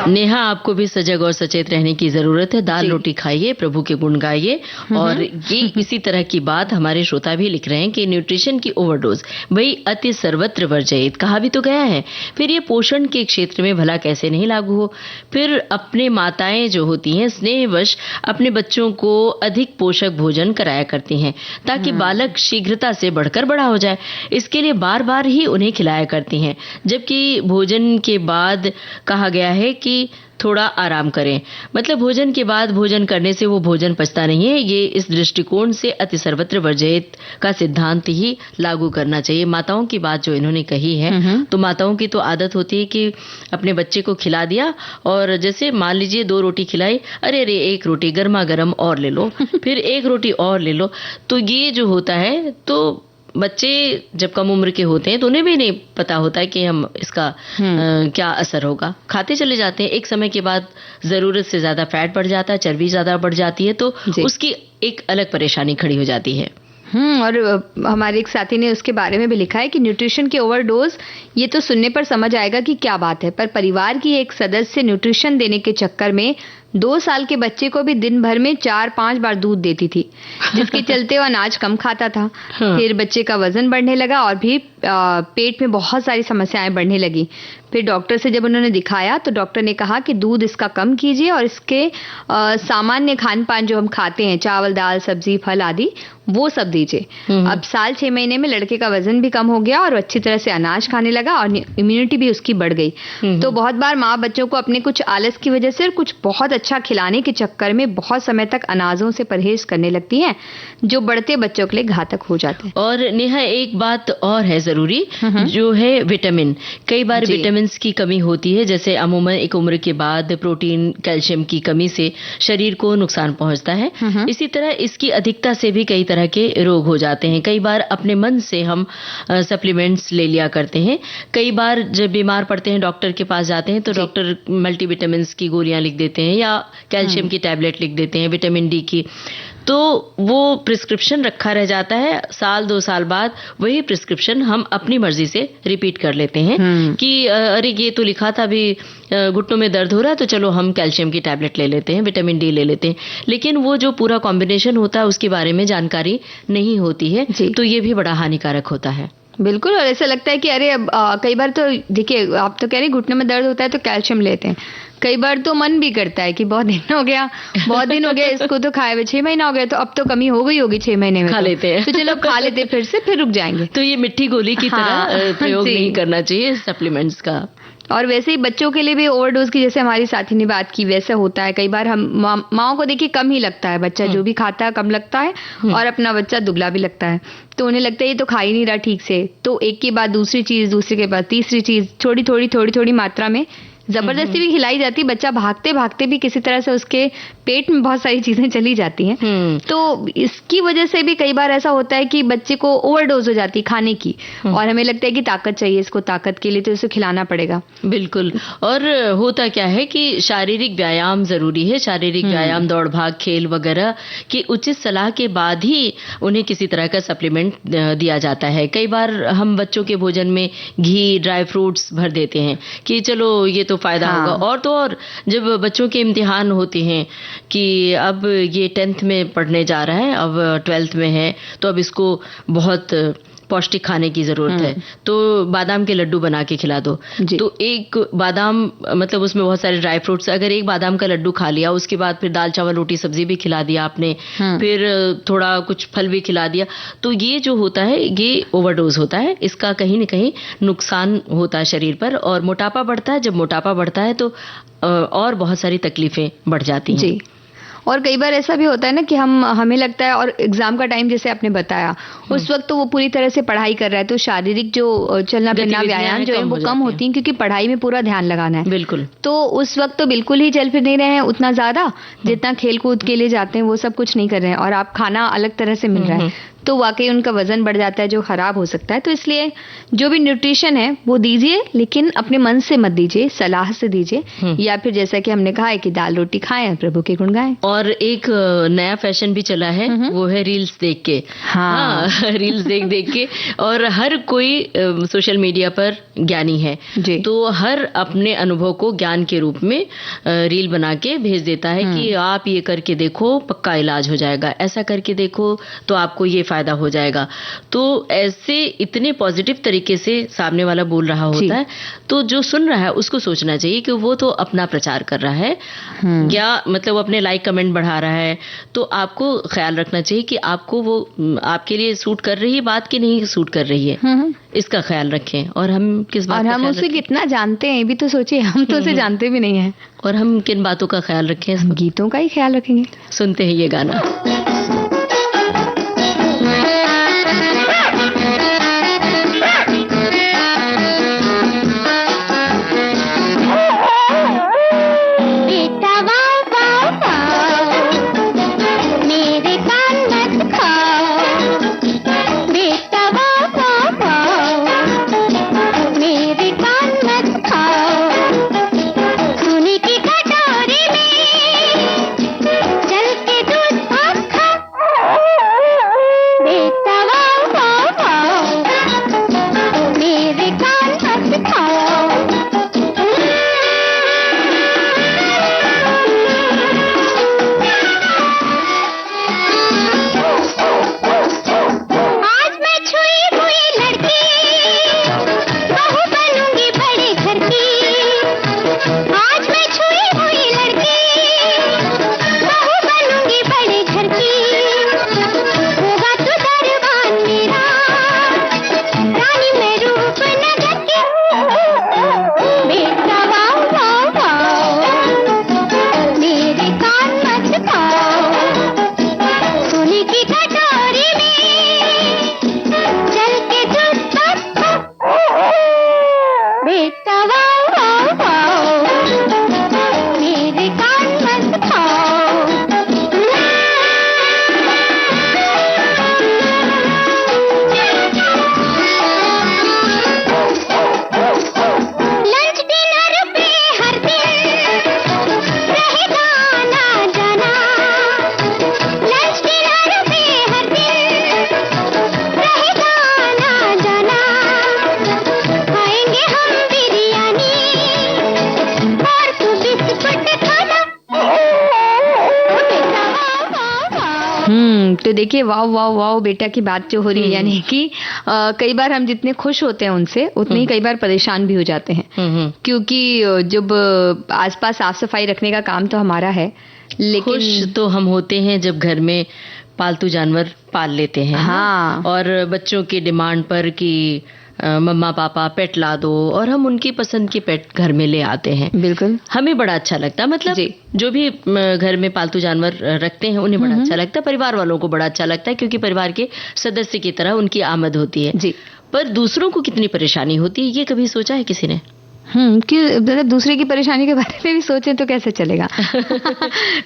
नेहा, आपको भी सजग और सचेत रहने की जरूरत है। दाल रोटी खाइए, प्रभु के गुण गाइए। और ये इसी तरह की बात हमारे श्रोता भी लिख रहे हैं कि न्यूट्रिशन की ओवरडोज वही अति सर्वत्र वर्जयेत कहा भी तो गया है। फिर ये पोषण के क्षेत्र में भला कैसे नहीं लागू हो। फिर अपने माताएं जो होती हैं स्नेहवश अपने बच्चों को अधिक पोषक भोजन कराया करती हैं ताकि बालक शीघ्रता से बढ़कर बड़ा हो जाए। इसके लिए बार बार ही उन्हें खिलाया करती हैं, जबकि भोजन के बाद कहा गया है कि थोड़ा आराम करें। मतलब भोजन के बाद भोजन करने से वो भोजन पचता नहीं है। ये इस दृष्टिकोण से अति सर्वत्र वर्जयेत का सिद्धांत ही लागू करना चाहिए। माताओं की बात जो इन्होंने कही है, तो माताओं की तो आदत होती है कि अपने बच्चे को खिला दिया और जैसे मान लीजिए 2 रोटी खिलाई, अरे अरे 1 रोटी गर्मा गर्म और ले लो, फिर 1 रोटी और ले लो। तो ये जो होता है, तो बच्चे जब कम उम्र के होते हैं तो उन्हें भी नहीं पता होता है कि हम इसका क्या असर होगा। खाते चले जाते हैं, एक समय के बाद जरूरत से ज्यादा फैट बढ़ जाता है, चर्बी ज्यादा बढ़ जाती है, तो उसकी एक अलग परेशानी खड़ी हो जाती है। और हमारे एक साथी ने उसके बारे में भी लिखा है कि न्यूट्रिशन की ओवरडोज, ये तो सुनने पर समझ आएगा कि क्या बात है, पर परिवार की एक सदस्य न्यूट्रिशन देने के चक्कर में 2 साल के बच्चे को भी दिन भर में 4-5 बार दूध देती थी, जिसके चलते वो अनाज कम खाता था। फिर बच्चे का वजन बढ़ने लगा और भी पेट में बहुत सारी समस्याएं बढ़ने लगी। फिर डॉक्टर से जब उन्होंने दिखाया तो डॉक्टर ने कहा कि दूध इसका कम कीजिए और इसके सामान्य खान पान जो हम खाते हैं, चावल दाल सब्जी फल आदि, वो सब दीजिए। अब साल 6 महीने में लड़के का वजन भी कम हो गया और अच्छी तरह से अनाज खाने लगा और इम्यूनिटी भी उसकी बढ़ गई। तो बहुत बार माँ बच्चों को अपने कुछ आलस की वजह से और कुछ बहुत अच्छा खिलाने के चक्कर में बहुत समय तक अनाजों से परहेज करने लगती हैं, जो बढ़ते बच्चों के लिए घातक हो जाते हैं। और नेहा एक बात और है जरूरी, जो है विटामिन। कई बार विटामिन की कमी होती है, जैसे अमूमन एक उम्र के बाद प्रोटीन कैल्शियम की कमी से शरीर को नुकसान पहुंचता है। इसी तरह इसकी अधिकता से भी कई तरह के रोग हो जाते हैं। कई बार अपने मन से हम सप्लीमेंट्स ले लिया करते हैं। कई बार जब बीमार पड़ते हैं डॉक्टर के पास जाते हैं तो डॉक्टर मल्टीविटामिन की गोलियां लिख देते हैं या कैल्शियम की टैबलेट लिख देते हैं, विटामिन डी की। तो वो प्रिस्क्रिप्शन रखा रह जाता है, साल 2 साल बाद वही प्रिस्क्रिप्शन हम अपनी मर्जी से रिपीट कर लेते हैं कि अरे ये तो लिखा था, अभी घुटनों में दर्द हो रहा है तो चलो हम कैल्शियम की टैबलेट ले लेते हैं, विटामिन डी ले लेते हैं। लेकिन वो जो पूरा कॉम्बिनेशन होता है उसके बारे में जानकारी नहीं होती है, तो ये भी बड़ा हानिकारक होता है। बिल्कुल। और ऐसा लगता है कि अरे अब कई बार तो देखिए, आप तो कह रहे घुटने में दर्द होता है तो कैल्शियम लेते हैं, कई बार तो मन भी करता है कि बहुत दिन हो गया इसको तो खाए हुए 6 महीना हो गया, तो अब तो कमी हो गई होगी 6 महीने में, खा लेते हैं तो चलो खा लेते फिर से, फिर रुक जाएंगे। तो ये मिट्टी गोली की तरह प्रयोग नहीं करना चाहिए सप्लीमेंट्स का। और वैसे ही बच्चों के लिए भी ओवरडोज की, जैसे हमारी साथी ने बात की, वैसे होता है। कई बार हम माओ को देखिए कम ही लगता है, बच्चा जो भी खाता है कम लगता है, और अपना बच्चा दुबला भी लगता है, तो उन्हें लगता है ये तो खा ही नहीं रहा ठीक से, तो एक के बाद दूसरी चीज, दूसरे के बाद तीसरी चीज, थोड़ी मात्रा में जबरदस्ती भी खिलाई जाती, बच्चा भागते भागते भी किसी तरह से उसके पेट में बहुत सारी चीजें चली जाती हैं। तो इसकी वजह से भी कई बार ऐसा होता है कि बच्चे को ओवरडोज हो जाती खाने की, और हमें लगता है कि ताकत चाहिए इसको, ताकत के लिए तो इसे खिलाना पड़ेगा। बिल्कुल। और होता क्या है कि शारीरिक व्यायाम जरूरी है, शारीरिक व्यायाम, दौड़ भाग, खेल वगैरह की उचित सलाह के बाद ही उन्हें किसी तरह का सप्लीमेंट दिया जाता है। कई बार हम बच्चों के भोजन में घी, ड्राई फ्रूट्स भर देते हैं कि चलो ये तो फायदा होगा। और तो और जब बच्चों के इम्तिहान होते हैं कि अब ये 10th में पढ़ने जा रहा है, अब 12th में है, तो अब इसको बहुत पौष्टिक खाने की जरूरत है, तो बादाम के लड्डू बना के खिला दो। तो एक बादाम, मतलब उसमें बहुत सारे ड्राई फ्रूट्स, अगर एक बादाम का लड्डू खा लिया, उसके बाद फिर दाल चावल रोटी सब्जी भी खिला दिया आपने, फिर थोड़ा कुछ फल भी खिला दिया, तो ये जो होता है ये ओवरडोज होता है। इसका कहीं न कहीं नुकसान होता है शरीर पर, और मोटापा बढ़ता है। जब मोटापा बढ़ता है तो और बहुत सारी तकलीफें बढ़ जाती हैं। और कई बार ऐसा भी होता है ना कि हमें लगता है, और एग्जाम का टाइम जैसे आपने बताया, उस वक्त तो वो पूरी तरह से पढ़ाई कर रहा है, तो शारीरिक जो चलना फिरना, व्यायाम जो है वो कम होती है, क्योंकि पढ़ाई में पूरा ध्यान लगाना है। बिल्कुल। तो उस वक्त तो बिल्कुल ही चल फिर नहीं रहे हैं उतना ज्यादा, जितना खेल कूद के लिए जाते हैं वो सब कुछ नहीं कर रहे हैं, और आप खाना अलग तरह से मिल रहा है, तो वाकई उनका वजन बढ़ जाता है जो खराब हो सकता है। तो इसलिए जो भी न्यूट्रिशन है वो दीजिए, लेकिन अपने मन से मत दीजिए, सलाह से दीजिए, या फिर जैसा कि हमने कहा है कि दाल रोटी खाएं, प्रभु के गुण गाएं। और एक नया फैशन भी चला है, वो है रील्स देख के। रील्स देख के, और हर कोई सोशल मीडिया पर ज्ञानी है, तो हर अपने अनुभव को ज्ञान के रूप में रील बना के भेज देता है कि आप ये करके देखो, पक्का इलाज हो जाएगा, ऐसा करके देखो तो आपको ये फायदा हो जाएगा। तो ऐसे इतने पॉजिटिव तरीके से सामने वाला बोल रहा होता है, तो जो सुन रहा है उसको सोचना चाहिए कि वो तो अपना प्रचार कर रहा है, या मतलब अपने लाइक कमेंट बढ़ा रहा है, तो आपको ख्याल रखना चाहिए कि आपको वो आपके लिए सूट कर रही है बात कि नहीं सूट कर रही है, इसका ख्याल रखें। और हम किस बात का, हम उसे कितना जानते हैं ये भी तो सोचिए, हम तो उसे जानते भी नहीं है, और हम किन बातों का ख्याल रखें, गीतों का ही ख्याल रखेंगे। सुनते हैं ये गाना। चल के दूध तो देखिए, वाओ वाओ वाओ बेटा की बात जो हो रही है, यानी कि कई बार हम जितने खुश होते हैं उनसे, उतने ही कई बार परेशान भी हो जाते हैं, क्योंकि जब आसपास साफ सफाई रखने का काम तो हमारा है, लेकिन खुश तो हम होते हैं जब घर में पालतू जानवर पाल लेते हैं। हाँ। और बच्चों की डिमांड पर कि मम्मा पापा पेट ला दो, और हम उनकी पसंद की पेट घर में ले आते हैं। बिल्कुल, हमें बड़ा अच्छा लगता है, मतलब जो भी घर में पालतू जानवर रखते हैं उन्हें बड़ा अच्छा लगता है, परिवार वालों को बड़ा अच्छा लगता है, क्योंकि परिवार के सदस्य की तरह उनकी आमद होती है जी। पर दूसरों को कितनी परेशानी होती है, ये कभी सोचा है किसी ने? कि मतलब दूसरे की परेशानी के बारे में भी सोचें तो कैसे चलेगा।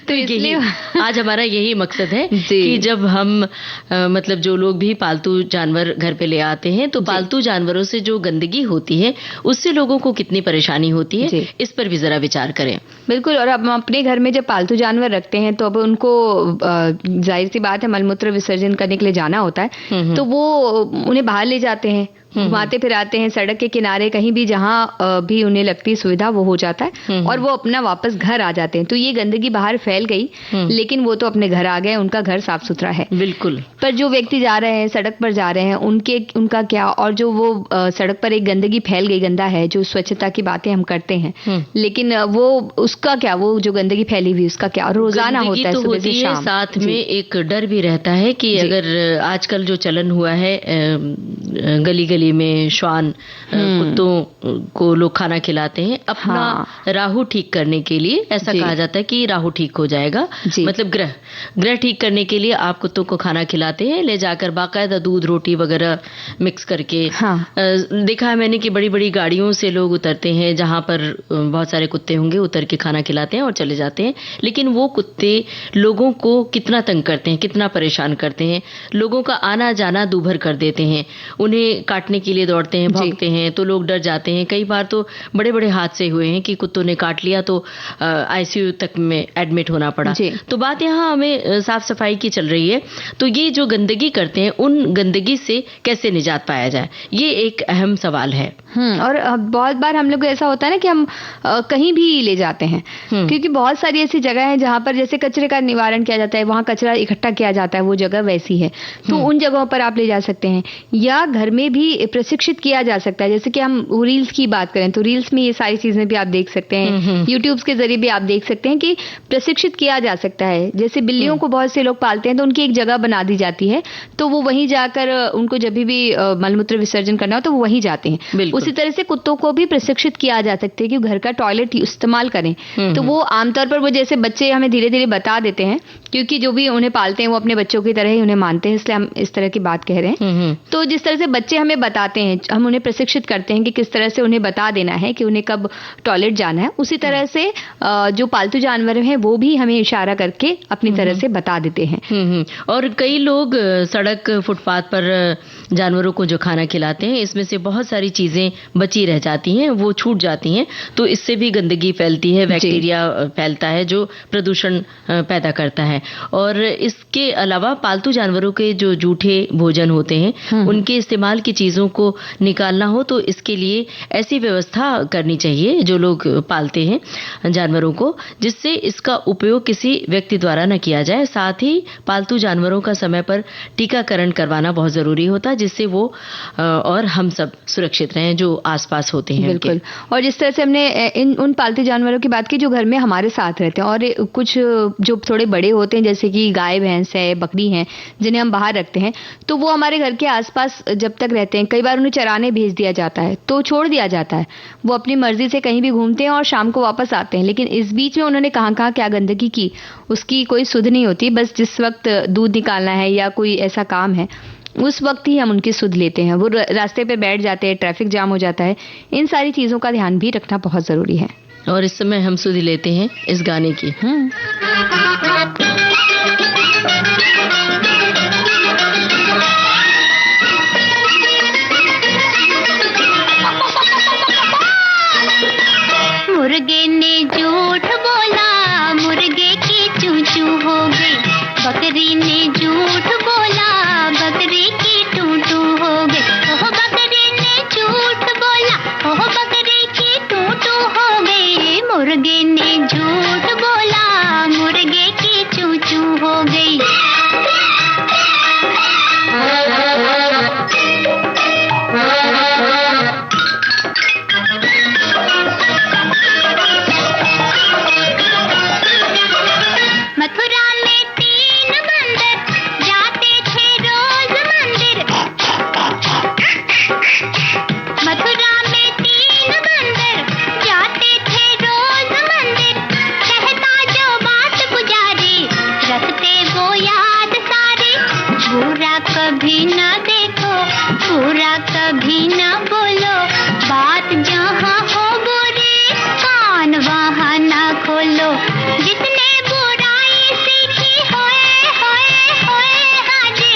तो इसलिए आज हमारा यही मकसद है कि जब हम मतलब जो लोग भी पालतू जानवर घर पे ले आते हैं, तो पालतू जानवरों से जो गंदगी होती है उससे लोगों को कितनी परेशानी होती है, इस पर भी जरा विचार करें। बिल्कुल। और अब हम अपने घर में जब पालतू जानवर रखते हैं तो अब उनको जाहिर सी बात है मलमूत्र विसर्जन करने के लिए जाना होता है, तो वो उन्हें बाहर ले जाते हैं, घुमाते फिराते हैं सड़क के किनारे, कहीं भी जहां भी उन्हें लगती सुविधा वो हो जाता है, और वो अपना वापस घर आ जाते हैं। तो ये गंदगी बाहर फैल गई, लेकिन वो तो अपने घर आ गए, उनका घर साफ सुथरा है। बिल्कुल। पर जो व्यक्ति जा रहे हैं, सड़क पर जा रहे हैं, उनका क्या, और जो वो सड़क पर एक गंदगी फैल गई, गंदा है, जो स्वच्छता की बातें हम करते हैं, लेकिन वो उसका क्या, वो जो गंदगी फैली हुई उसका क्या, रोजाना होता है तो सुबह से शाम। साथ में एक डर भी रहता है कि अगर आजकल जो चलन हुआ है गली गली में श्वान कुत्तों को लोग खाना खिलाते हैं अपना राहु ठीक करने के लिए, ऐसा कहा जाता है कि राहु ठीक हो जाएगा, मतलब ग्रह ठीक करने के लिए आप कुत्तों को खाना खिलाते हैं, ले जाकर बाकायदा दूध रोटी वगैरह मिक्स करके। देखा है मैंने कि बड़ी बड़ी गाड़ियों से लोग उतरते हैं, जहां पर बहुत सारे कुत्ते होंगे, उतर के खाना खिलाते हैं और चले जाते हैं, लेकिन वो कुत्ते लोगों को कितना तंग करते हैं, कितना परेशान करते हैं, लोगों का आना जाना दूभर कर देते हैं, उन्हें काटने के लिए दौड़ते हैं, भागते हैं, तो लोग डर जाते हैं। कई बार तो बड़े बड़े हादसे हुए हैं कि कुत्तों ने काट लिया तो आईसीयू तक में एडमिट होना पड़ा। तो बात यहाँ हमें साफ सफाई की चल रही है, तो ये जो गंदगी करते हैं उन गंदगी से कैसे निजात पाया जाए, ये एक अहम सवाल है। और बहुत बार हम लोग को ऐसा होता है ना कि हम कहीं भी ले जाते हैं, क्योंकि बहुत सारी ऐसी जगह है जहां पर जैसे कचरे का निवारण किया जाता है, वहां कचरा इकट्ठा किया जाता है, वो जगह वैसी है, तो उन जगहों पर आप ले जा सकते हैं, या घर में भी प्रशिक्षित किया जा सकता है। जैसे कि हम रील्स की बात करें तो रील्स में ये सारी चीजें भी आप देख सकते हैं, यूट्यूब के जरिए भी आप देख सकते हैं कि प्रशिक्षित किया जा सकता है। जैसे बिल्लियों को बहुत से लोग पालते हैं, तो उनकी एक जगह बना दी जाती है, तो वो वहीं जाकर उनको जब भी मलमूत्र विसर्जन करना हो तो वो वहीं जाते हैं। उसी तरह से कुत्तों को भी प्रशिक्षित किया जा सकता है कि घर का टॉयलेट इस्तेमाल करें, तो वो आमतौर पर वो जैसे बच्चे हमें धीरे धीरे बता देते हैं, क्योंकि जो भी उन्हें पालते हैं वो अपने बच्चों की तरह ही उन्हें मानते हैं, इसलिए हम इस तरह की बात कह रहे हैं। तो जिस तरह से बच्चे हमें बताते हैं, हम उन्हें प्रशिक्षित करते हैं कि किस तरह से उन्हें बता देना है कि उन्हें कब टॉयलेट जाना है, उसी तरह से जो पालतू जानवर हैं वो भी हमें इशारा करके अपनी तरह से बता देते हैं। और कई लोग सड़क फुटपाथ पर जानवरों को जो खाना खिलाते हैं, इसमें से बहुत सारी चीजें बची रह जाती हैं, वो छूट जाती हैं, तो इससे भी गंदगी फैलती है, बैक्टीरिया फैलता है जो प्रदूषण पैदा करता है। और इसके अलावा पालतू जानवरों के जो जूठे भोजन होते हैं उनके इस्तेमाल की चीजों को निकालना हो तो इसके लिए ऐसी व्यवस्था करनी चाहिए जो लोग पालते हैं जानवरों को, जिससे इसका उपयोग किसी व्यक्ति द्वारा न किया जाए। साथ ही पालतू जानवरों का समय पर टीकाकरण करवाना बहुत जरूरी होता है, जिससे वो और हम सब सुरक्षित रहें जो आसपास होते हैं। बिल्कुल। और जिस तरह से हमने उन पालतू जानवरों की बात की जो घर में हमारे साथ रहते हैं, और कुछ जो थोड़े बड़े होते हैं जैसे कि गाय भैंस है, बकरी हैं, जिन्हें हम बाहर रखते हैं, तो वो हमारे घर के आसपास जब तक रहते हैं, कई बार उन्हें चराने भेज दिया जाता है, तो छोड़ दिया जाता है, वो अपनी मर्जी से कहीं भी घूमते हैं और शाम को वापस आते हैं, लेकिन इस बीच में उन्होंने कहाँ क्या गंदगी की उसकी कोई सुध नहीं होती। बस जिस वक्त दूध निकालना है या कोई ऐसा काम है उस वक्त ही हम उनकी सुध लेते हैं, वो रास्ते पे बैठ जाते हैं, ट्रैफिक जाम हो जाता है। इन सारी चीजों का ध्यान भी रखना बहुत जरूरी है। और इस समय हम सुध लेते हैं इस गाने की। मुर्गे ने झूठ बोला, मुर्गे की चू चू हो गई, बकरी ने झूठ बोला, बकरी की टू टू हो गई, ओह बकरी ने झूठ बोला, ओह बकरी की टू टू हो गई, मुर्गे ने झूठ बोला, मुर्गे की चू चू हो गई। कभी ना देखो, बुरा कभी ना बोलो, बात जहाँ हो बुरी कान वहाँ ना खोलो। जितने बुराई सीखी होए होए होए हाजी,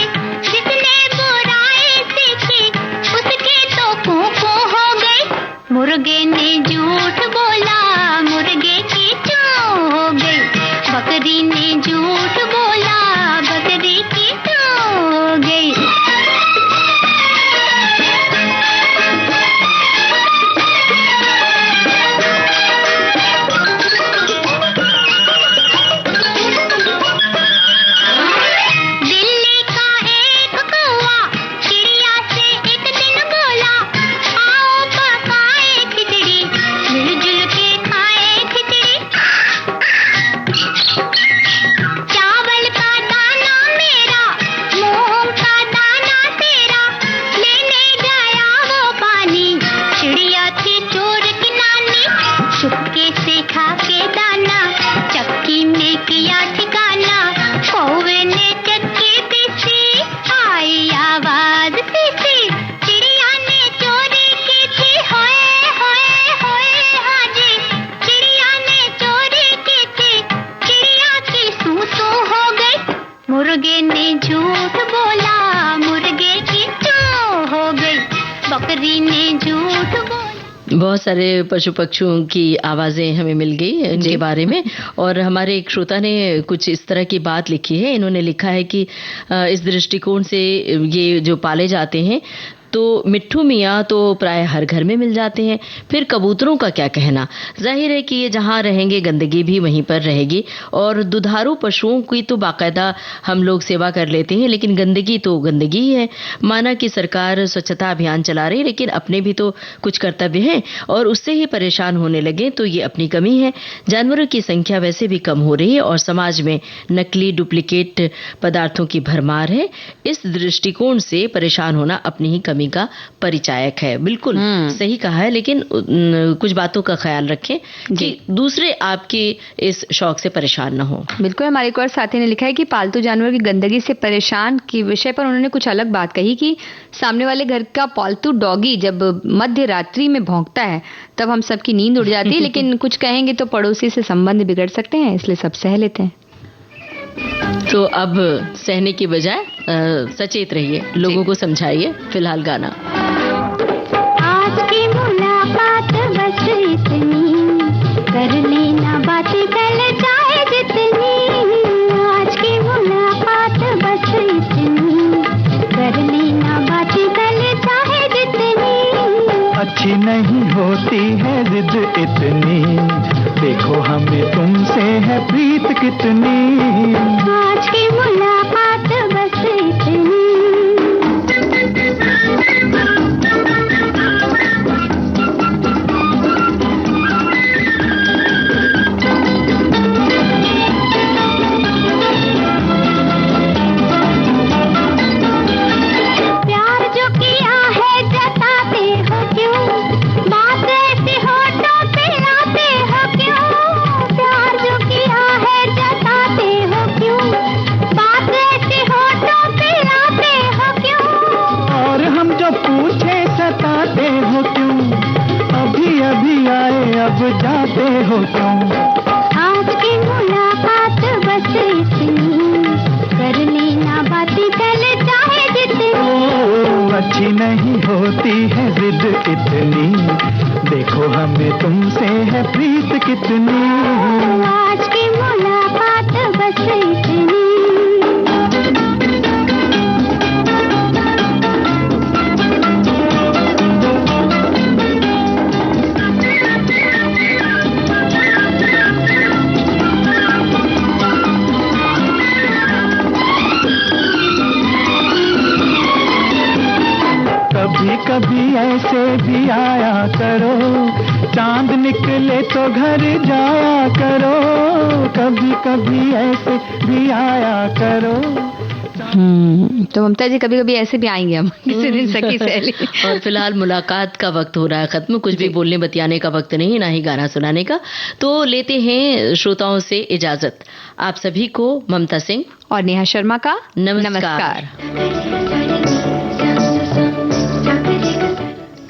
जितने बुराई सीखी उसके तो कू हो गई। मुर्गे ने झूठ बोला, मुर्गे की चूं हो गई। बकरी ने झूठ बोला, बकरी की चूं हो गई। दिल्ली का एक कौवा चिड़िया से एक दिन बोला, आओ पकाए खिचड़ी, मिलजुल के खाए खिचड़ी। चावल का दाना मेरा, मूंग का दाना तेरा, लेने गया वो पानी, चिड़िया थी चोर की नानी। चुपके से खा के दाना, चक्की में किया ठिकाना, कौवे ने चक्की पीसी, आई आवाज पीसी, चिड़िया ने चोरी की थी होए होए होए हाजी, चिड़िया ने चोरी की थी, चिड़िया की सूसू हो गई। मुर्गे ने झूठ बोला, मुर्गे की चूं हो गई। बकरी ने झूठ बोला। बहुत सारे पशु पक्षियों की आवाजें हमें मिल गई इनके बारे में। और हमारे एक श्रोता ने कुछ इस तरह की बात लिखी है। इन्होंने लिखा है कि इस दृष्टिकोण से ये जो पाले जाते हैं तो मिट्ठू मियाँ तो प्राय हर घर में मिल जाते हैं, फिर कबूतरों का क्या कहना। जाहिर है कि ये जहाँ रहेंगे गंदगी भी वहीं पर रहेगी, और दुधारू पशुओं की तो बाकायदा हम लोग सेवा कर लेते हैं, लेकिन गंदगी तो गंदगी ही है। माना कि सरकार स्वच्छता अभियान चला रही, लेकिन अपने भी तो कुछ कर्तव्य हैं, और उससे ही परेशान होने लगे तो ये अपनी कमी है। जानवरों की संख्या वैसे भी कम हो रही है और समाज में नकली डुप्लीकेट पदार्थों की भरमार है। इस दृष्टिकोण से परेशान होना अपनी ही कमी का परिचायक है। बिल्कुल सही कहा है, लेकिन कुछ बातों का ख्याल रखें कि दूसरे आपके इस शौक से परेशान न हो। बिल्कुल। हमारे एक और साथी ने लिखा है कि पालतू जानवर की गंदगी से परेशान के विषय पर उन्होंने कुछ अलग बात कही कि सामने वाले घर का पालतू डॉगी जब मध्य रात्रि में भौंकता है तब हम सबकी नींद उड़ जाती है, लेकिन कुछ कहेंगे तो पड़ोसी से संबंध बिगड़ सकते हैं, इसलिए सब सह लेते हैं। तो अब सहने की बजाय सचेत रहिए, लोगों को समझाइए। फिलहाल गाना। आज की मुलाकात बस इतनी, कर लेना बातें कल चाहे जितनी। आज की मुलाकात बस इतनी, कर लेना बातें कल चाहे जितनी। अच्छी नहीं होती है जिद इतनी, देखो हमें तुमसे है प्रीत कितनी। आज की मुलाकात बस इतनी। प्यार जो किया है जताते हो क्यों, बात ऐसे होठों पे लाते हो क्यों। प्यार जो किया है जताते हो क्यों, बात ऐसे होठों पे लाते हो क्यों। और हम जो पूछे सताते हो क्यों, अभी अभी आए अब जाते हो क्यों। आज की मुलाकात बस इतनी, कर लेना बातें कल चाहे जितनी। ओ, अच्छी नहीं होती है जिद इतनी, देखो हमें तुमसे है प्रीत कितनी। आज की मुलाकात बस इतनी। कभी कभी ऐसे भी आया करो, चांद निकले तो घर जाया करो। कभी कभी ऐसे भी आया करो। तो ममता जी कभी कभी ऐसे भी आएंगे हम किसी दिन सखी सहेली। और फिलहाल मुलाकात का वक्त हो रहा है खत्म, कुछ भी बोलने बतियाने का वक्त नहीं, ना ही गाना सुनाने का। तो लेते हैं श्रोताओं से इजाजत। आप सभी को ममता सिंह और नेहा शर्मा का नमस्कार।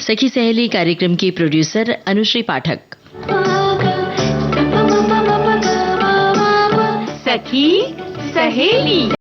सखी सहेली कार्यक्रम की प्रोड्यूसर अनुश्री पाठक। सखी सहेली।